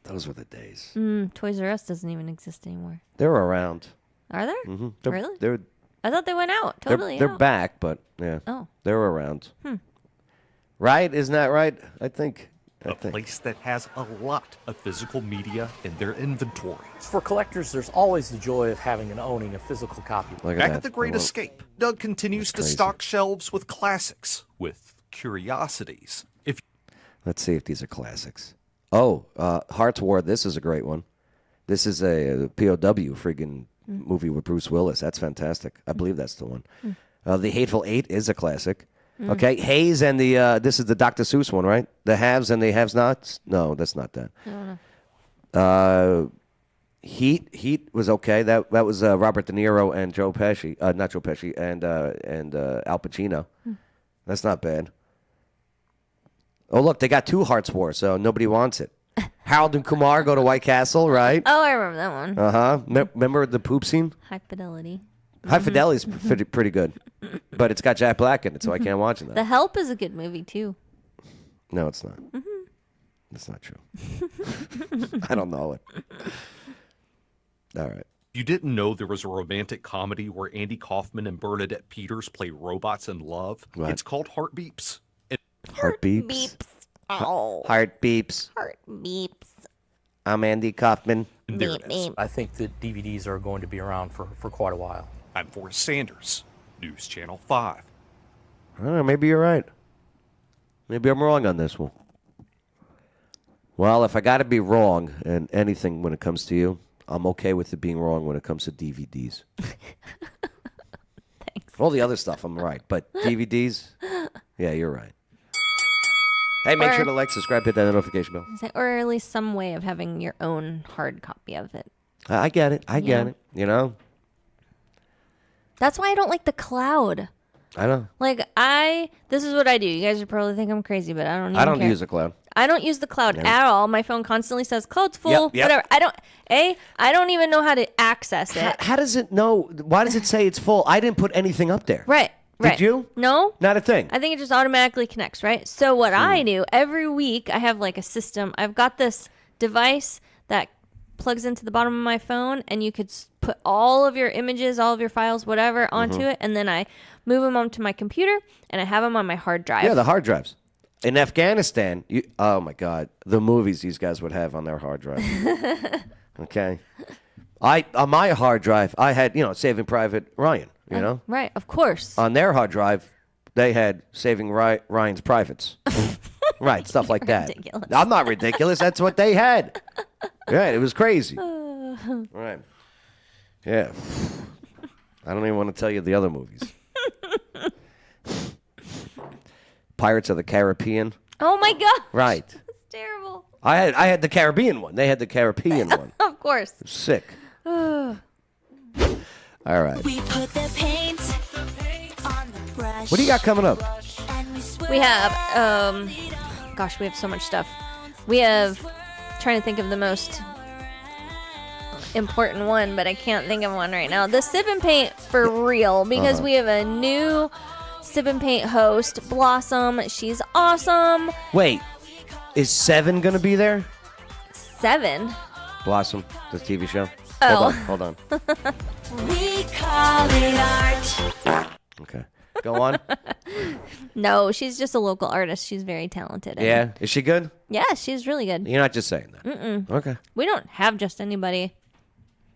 Those were the days. Toys R Us doesn't even exist anymore. They're around. Are there? Mm-hmm. Really? I thought they went out. Totally They're out. back, but yeah. Oh. They're around. Hmm. Right? Isn't that right? I think. A place that has a lot of physical media in their inventory. For collectors, there's always the joy of having and owning a physical copy. Back at the Great Escape, Doug continues to stock shelves with classics, with curiosities. Let's see if these are classics. Oh, Hearts War. This is a great one. This is a POW friggin' movie with Bruce Willis. That's fantastic. I believe that's the one. The Hateful Eight is a classic. Okay, Hayes and the this is the Dr. Seuss one, right? The Haves and the Haves Nots. No, that's not that. I don't know. Heat was okay. That was Robert De Niro and Joe Pesci. Not Joe Pesci and Al Pacino. That's not bad. Oh look, they got 2 Hearts War, so nobody wants it. Harold and Kumar go to White Castle, right? Oh, I remember that one. Remember the poop scene? High Fidelity. High Fidelity's pretty good, but it's got Jack Black in it, so I can't watch it. The Help is a good movie too. No, it's not. That's not true. I don't know it. All right. You didn't know there was a romantic comedy where Andy Kaufman and Bernadette Peters play robots in love? What? It's called Heart Beeps. Heart beeps. Beeps. Oh. Heart beeps. Heart beeps. I'm Andy Kaufman. There it is. I think that DVDs are going to be around for quite a while. I'm Forrest Sanders, News Channel 5. I don't know, maybe you're right. Maybe I'm wrong on this one. Well, if I got to be wrong in anything when it comes to you, I'm okay with it being wrong when it comes to DVDs. Thanks. All the other stuff, I'm right. But DVDs, yeah, you're right. Hey, make sure to like, subscribe, hit that notification bell. Or at least some way of having your own hard copy of it. I get it. I get it. You know? That's why I don't like the cloud. I know. Like, this is what I do. You guys would probably think I'm crazy, but I don't even I don't care. use the cloud. I don't use the cloud at all. My phone constantly says, cloud's full, Yep. whatever. I don't even know how to access it. How does it know? Why does it say it's full? I didn't put anything up there. Right. Did you? No. Not a thing. I think it just automatically connects, right? So what I do, every week I have like a system. I've got this device that plugs into the bottom of my phone, and you could put all of your images, all of your files, whatever, onto it, and then I move them onto my computer, and I have them on my hard drive. Yeah, the hard drives. In Afghanistan, oh my God, the movies these guys would have on their hard drive. Okay. On my hard drive, I had, Saving Private Ryan, you know? Right, of course. On their hard drive, they had Saving Ryan's Privates. Right, stuff like that. Ridiculous. I'm not ridiculous. That's what they had. Right, it was crazy. Right. Yeah. I don't even want to tell you the other movies. Pirates of the Caribbean. Oh my God. Right. That's terrible. I had the Caribbean one. They had the Caribbean one. Of course. Sick. All right. We put the paint on the brush. What do you got coming up? We have, we have so much stuff. We have, trying to think of the most important one, but I can't think of one right now. The Sip and Paint for real, because we have a new Sip and Paint host, Blossom. She's awesome. Wait, is Seven going to be there? Seven? Blossom, the TV show? Oh. Hold on. We call it art. Okay. Go on. No, she's just a local artist. She's very talented. Yeah. Is she good? Yeah, she's really good. You're not just saying that. Mm-mm. Okay. We don't have just anybody.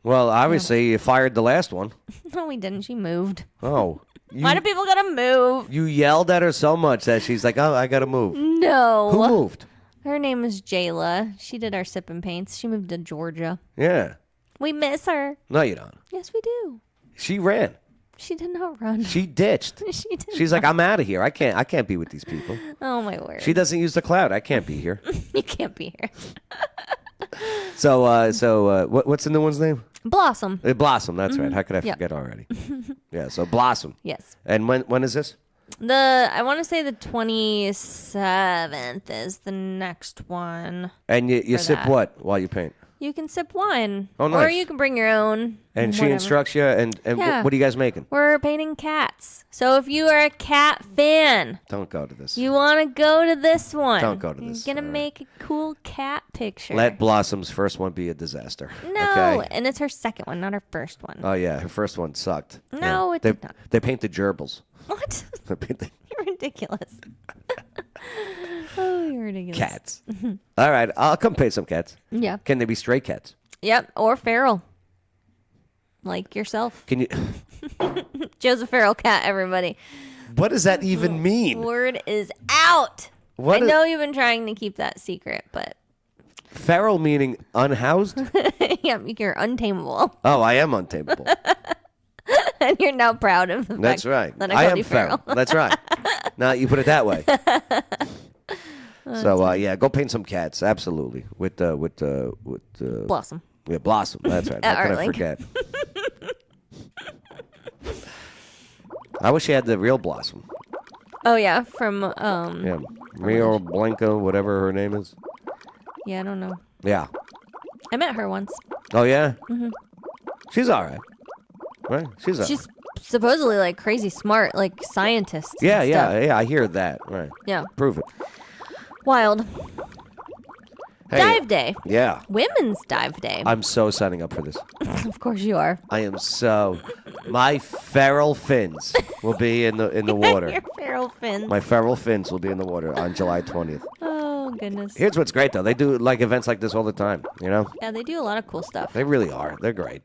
Well, obviously, you fired the last one. No, we didn't. She moved. Oh. Why do people gotta move? You yelled at her so much that she's like, oh, I got to move. No. Who moved? Her name is Jayla. She did our Sip and Paints. She moved to Georgia. Yeah. We miss her. No, you don't. Yes, we do. She ran. She did not run. She ditched. She did. She's like, I'm out of here. I can't be with these people. Oh my word. She doesn't use the cloud. I can't be here. You can't be here. So what's the new one's name? Blossom. Blossom. That's right. Mhm. How could I Yep. forget already? Yeah. So Blossom. Yes. And when is this? I want to say the 27th is the next one. And you for sip that. what while you paint? You can sip wine. Oh, Or nice. you can bring your own. And she whatever. instructs you. And Yeah. what are you guys making? We're painting cats. So if you are a cat fan, Don't go to this. you want to go to this one. Don't go to this. You're going to make a cool cat picture. Let Blossom's first one be a disaster. No, Okay? and it's her second one, not her first one. Oh yeah, her first one sucked. No, Yeah. it did not. They painted gerbils. What? They painted You're ridiculous. Oh, you're ridiculous. cats. All right, I'll come paint some cats. Yeah. Can they be stray cats? Yep, or feral. Like yourself. Can you? Joe's a feral cat, everybody. What does that even mean? Word is out. What I is- know you've been trying to keep that secret, but Feral meaning unhoused? yeah, you're untamable. Oh, I am untamable. And you're now proud of the That's fact right. that I I called am you feral. feral. That's right. Now you put it that way. So yeah, go paint some cats. Absolutely. With Blossom. Yeah, Blossom. That's right. At How could I Artlink. forget? I wish you had the real Blossom. Oh yeah, from Yeah, Rio Blanca, whatever her name is. yeah, I don't know. Yeah. I met her once. Oh yeah. hmm She's all right. Right? She's all right. She's supposedly like crazy smart, like scientist. and Yeah. stuff. I hear that. Right. Yeah. Prove it. Wild. Dive Day. Yeah. Women's Dive Day. I'm so signing up for this. Of course you are. I am so. My feral fins will be in the water. Your feral fins. My feral fins will be in the water on July 20th. Oh, goodness. Here's what's great, though. They do like events like this all the time, you know? Yeah, they do a lot of cool stuff. They really are. They're great.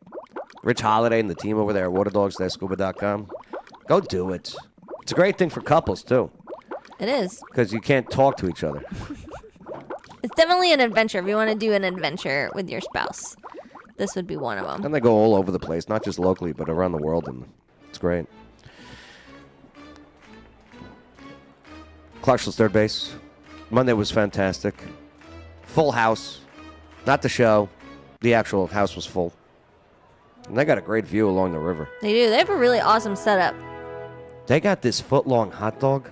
Rich Holiday and the team over there at waterdogs.scuba.com. Go do it. It's a great thing for couples, too. It is. Because you can't talk to each other. It's definitely an adventure. If you want to do an adventure with your spouse, this would be one of them. And they go all over the place, not just locally, but around the world, and it's great. Clarksville's third base. Monday was fantastic. Full house. Not the show. The actual house was full. And they got a great view along the river. They do. They have a really awesome setup. They got this foot-long hot dog.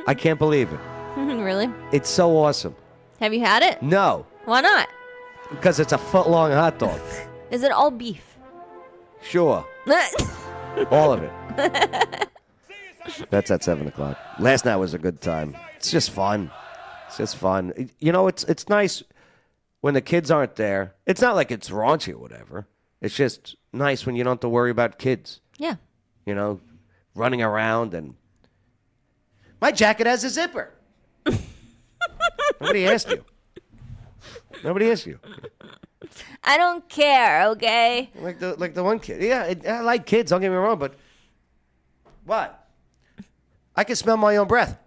I can't believe it. Really? It's so awesome. Have you had it? No. Why not? Because it's a foot-long hot dog. Is it all beef? Sure. All of it. That's at 7 o'clock. Last night was a good time. It's just fun. It's just fun. You know, it's nice when the kids aren't there. It's not like it's raunchy or whatever. It's just nice when you don't have to worry about kids. Yeah. You know, running around and... My jacket has a zipper. Nobody asked you. Nobody asked you. I don't care, okay? Like the one kid. Yeah, I like kids, don't get me wrong, but... What? I can smell my own breath.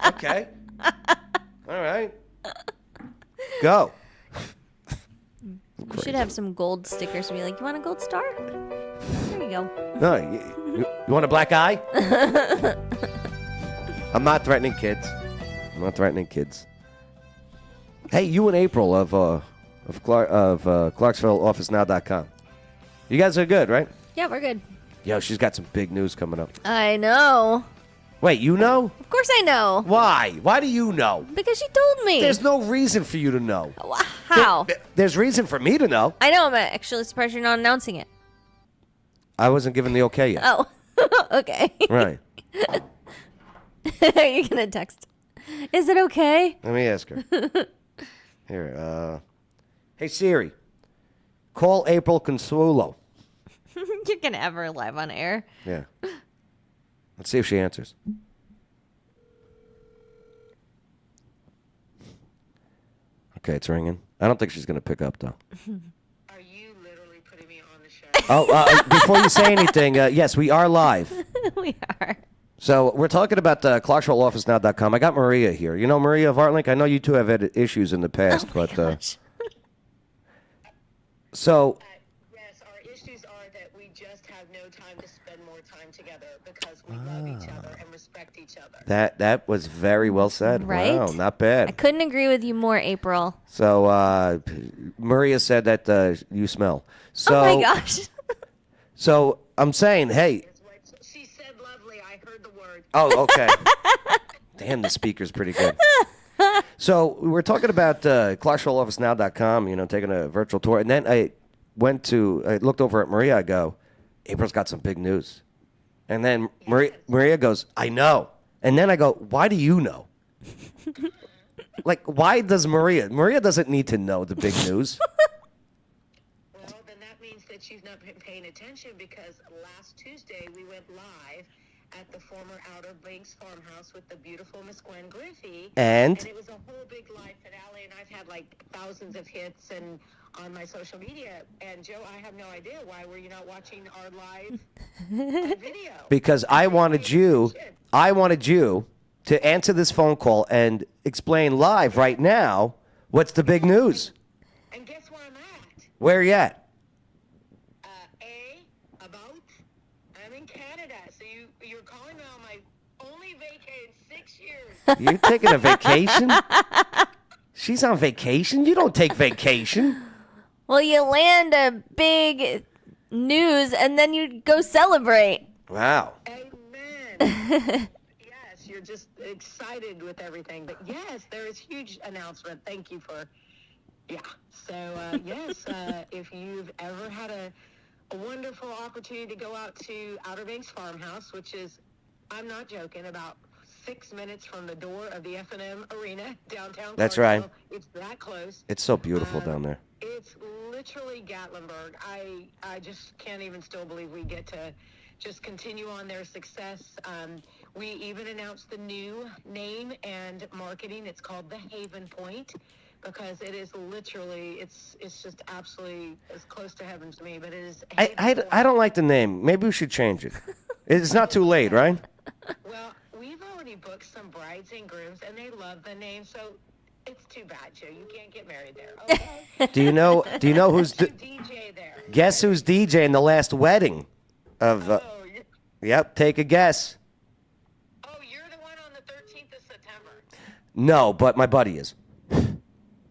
Okay. All right. Go. You should have some gold stickers and be like, you want a gold star? There you go. No, you want a black eye? I'm not threatening kids. Hey, you and April of ClarksvilleOfficeNow.com. You guys are good, right? Yeah, we're good. Yo, she's got some big news coming up. I know. Wait, you know? Of course I know. Why? Why do you know? Because she told me. There's no reason for you to know. How? There's reason for me to know. I know. I'm actually surprised you're not announcing it. I wasn't given the okay yet. Oh, okay. Right. Are you going to text? Is it okay? Let me ask her. Here. Hey, Siri. Call April Consuelo. You're going to have her live on air. Yeah. Let's see if she answers. Okay, it's ringing. I don't think she's going to pick up, though. Are you literally putting me on the show? Oh, before you say anything, yes, we are live. We are. So we're talking about ClarksvilleOfficeNow.com. I got Maria here. You know Maria of ArtLink? I know you two have had issues in the past, but so. Yes, our issues are that we just have no time to spend more time together because we love each other and respect each other. That was very well said. Right? Wow, not bad. I couldn't agree with you more, April. So Maria said that you smell. So, oh my gosh. So I'm saying, hey. She said lovely. I heard the word. Oh, okay. Damn, the speaker's pretty good. So we're talking about ClarksvilleOfficeNow.com, you know, taking a virtual tour. And then I looked over at Maria. I go, April's got some big news. And then Maria goes, I know. And then I go, why do you know? Like, why does Maria doesn't need to know the big news. Well, then that means that she's not been paying attention because last Tuesday we went live at the former Outer Banks farmhouse with the beautiful Miss Gwen Griffey. And it was a whole big live finale, and I've had like thousands of hits and on my social media. And Joe, I have no idea, why were you not watching our live video? Because I wanted you to answer this phone call and explain live right now what's the big news. And guess where I'm at? Where you at? I'm in Canada, so you're calling me on my only vacay in 6 years. You're taking a vacation? She's on vacation? You don't take vacation. Well, you land a big news and then you go celebrate. Wow. Amen. Yes, you're just excited with everything. But yes, there is huge announcement. Thank you for, So, yes, if you've ever had a wonderful opportunity to go out to Outer Banks Farmhouse, which is, I'm not joking, about 6 minutes from the door of the F&M Arena downtown. That's Clarksville. right. It's that close. It's so beautiful down there. It's literally Gatlinburg. I just can't even still believe we get to just continue on their success. We even announced the new name and marketing. It's called the Haven Point, because it is literally, it's just absolutely as close to heaven to me, but it is. I don't like the name. Maybe we should change it. It's not too late, right? Well, we've already booked some brides and grooms, and they love the name, so it's too bad, Joe. You can't get married there. Okay? Do you know who's DJ there? Guess who's DJing the last wedding of Yep, take a guess. Oh, you're the one on the 13th of September. No, but my buddy is.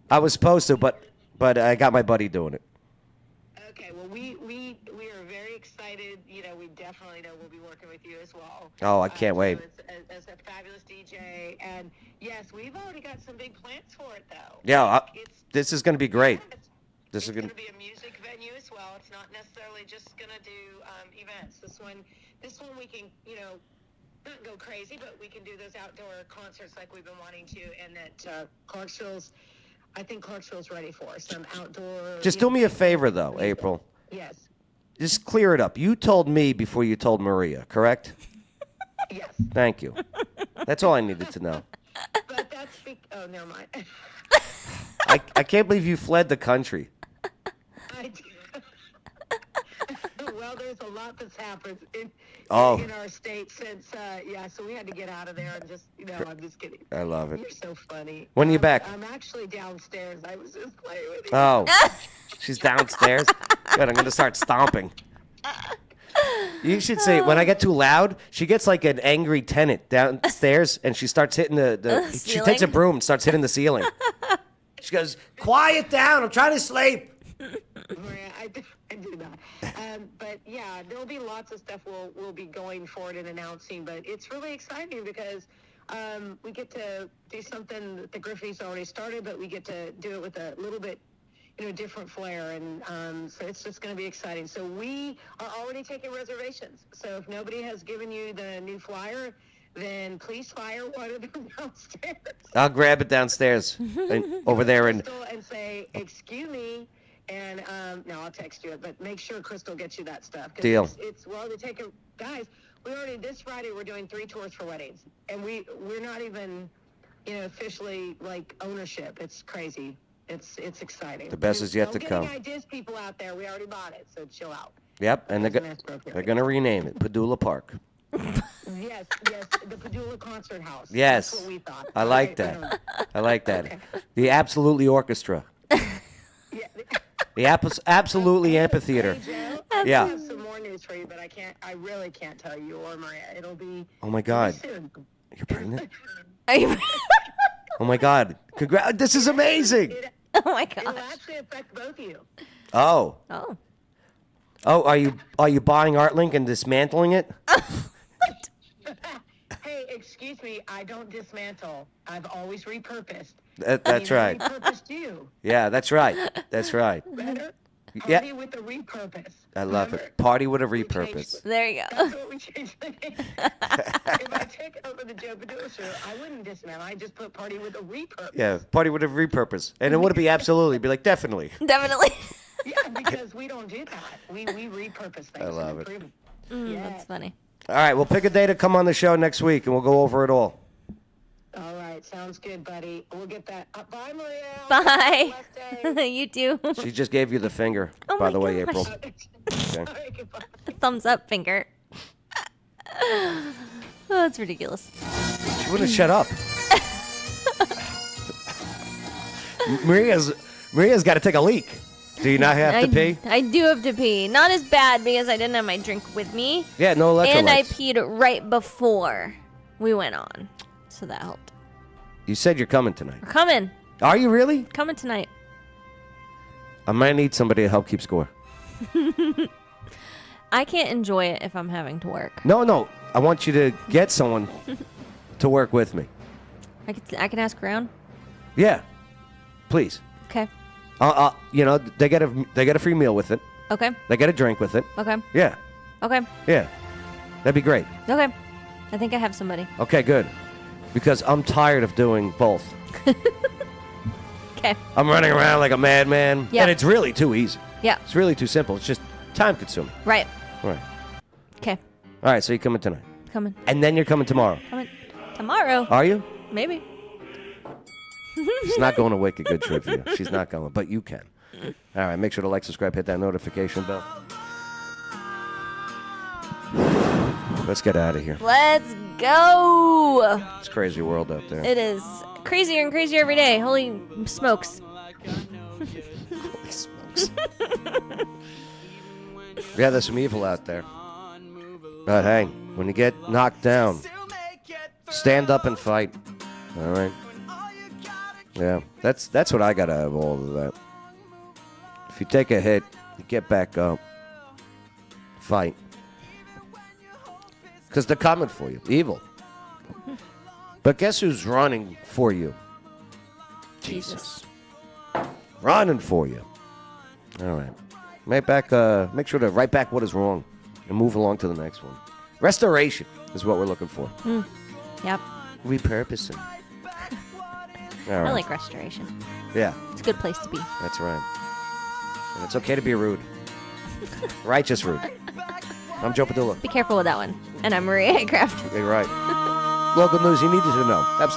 I was supposed to, but I got my buddy doing it. Okay, well, we are very excited. You know, we definitely know we'll be working with you as well. Oh, I can't wait. As a fabulous DJ, and yes, we've already got some big plans for it, though. Yeah, this is going to be great. This is going to be a music venue as well. It's not necessarily just going to do events. This one we can, not go crazy, but we can do those outdoor concerts like we've been wanting to, and that I think Clarksville's ready for some outdoor. Just do me a favor, though, April. Yes. Just clear it up. You told me before you told Maria, correct? Yes. Thank you. That's all I needed to know. But that's oh, never mind. I can't believe you fled the country. Well, there's a lot that's happened in our state since, so we had to get out of there and just, I'm just kidding. I love it. You're so funny. When are you back? I'm actually downstairs. I was just playing with you. Oh, she's downstairs? Good, I'm going to start stomping. You should say, when I get too loud, she gets like an angry tenant downstairs, and she starts hitting she takes a broom and starts hitting the ceiling. She goes, quiet down, I'm trying to sleep. Maria, I do that. But yeah, there'll be lots of stuff we'll be going forward and announcing, but it's really exciting because we get to do something that the Griffey's already started, but we get to do it with a little bit different flair, and so it's just going to be exciting. So we are already taking reservations. So if nobody has given you the new flyer, then please fire one of them downstairs. I'll grab it downstairs over there and say, excuse me, and no, I'll text you it, but make sure Crystal gets you that stuff. Deal. They're taking, guys, this Friday we're doing 3 tours for weddings, and we're not even, officially like ownership. It's crazy. It's exciting. The best is yet to come. Don't get any ideas, people out there. We already bought it, so chill out. Yep, and they're going to rename it Padula Park. Yes, the Padula Concert House. Yes. That's what we thought. I like that. I like that. Okay. The Absolutely Orchestra. The Absolutely Amphitheater. Hey, Joe, yeah. I have some more news for you, but I really can't tell you or Maria. It'll be. Oh my God. Soon. You're pregnant? Are you? Oh my God. This is amazing. Oh my God. It'll actually affect both of you. Oh. Are you buying ArtLink and dismantling it? Hey, excuse me, I don't dismantle. I've always repurposed. That's right. I repurposed you. Yeah, that's right. That's right. Better? Yeah. Party with a repurpose. I love it. Party with a repurpose. There you go. That's what we changed the name. If I took over the Joe Padula show, I wouldn't dismantle. I just put party with a repurpose. Yeah, party with a repurpose. And it would be absolutely. Be like, definitely. Definitely. Yeah, because we don't do that. We repurpose things. I love it. That's funny. All right, we'll pick a day to come on the show next week, and we'll go over it all. All right, sounds good, buddy. We'll get that. Bye, Maria. Bye. You too. She just gave you the finger, by the way, April. Okay. Thumbs up finger. Oh, that's ridiculous. She wouldn't shut up. Maria's got to take a leak. Do you not have to pee? I do have to pee. Not as bad because I didn't have my drink with me. Yeah, no electrolytes. And I peed right before we went on. So that helped. You said you're coming tonight. We're coming. Are you really? Coming tonight. I might need somebody to help keep score. I can't enjoy it if I'm having to work. No. I want you to get someone to work with me. I can ask around? Yeah. Please. Okay. They get a free meal with it. Okay. They get a drink with it. Okay. Yeah. Okay. Yeah. That'd be great. Okay. I think I have somebody. Okay, good. Because I'm tired of doing both. Okay. I'm running around like a madman. Yep. And it's really too easy. Yeah. It's really too simple. It's just time consuming. Right. All right. Okay. All right, so you're coming tonight. Coming. And then you're coming tomorrow. Coming. Tomorrow. Are you? Maybe. She's not going to Wicked Good Trivia. She's not going, but you can. All right, make sure to like, subscribe, hit that notification bell. Let's get out of here. Let's go. It's a crazy world out there. It is crazier and crazier every day. Holy smokes. Holy smokes. Yeah, there's some evil out there. But hey, when you get knocked down, stand up and fight. All right? Yeah, that's what I got out of all of that. If you take a hit, you get back up. Fight. Because they're coming for you. Evil. But guess who's running for you? Jesus. Running for you. All right. Make sure to write back what is wrong and move along to the next one. Restoration is what we're looking for. Yep. Repurposing. All right. I like restoration. Yeah. It's a good place to be. That's right. And it's okay to be rude. Righteous rude. I'm Joe Padula. Be careful with that one. And I'm Maria Haycraft. You're right. Local news you needed to know. Absolutely.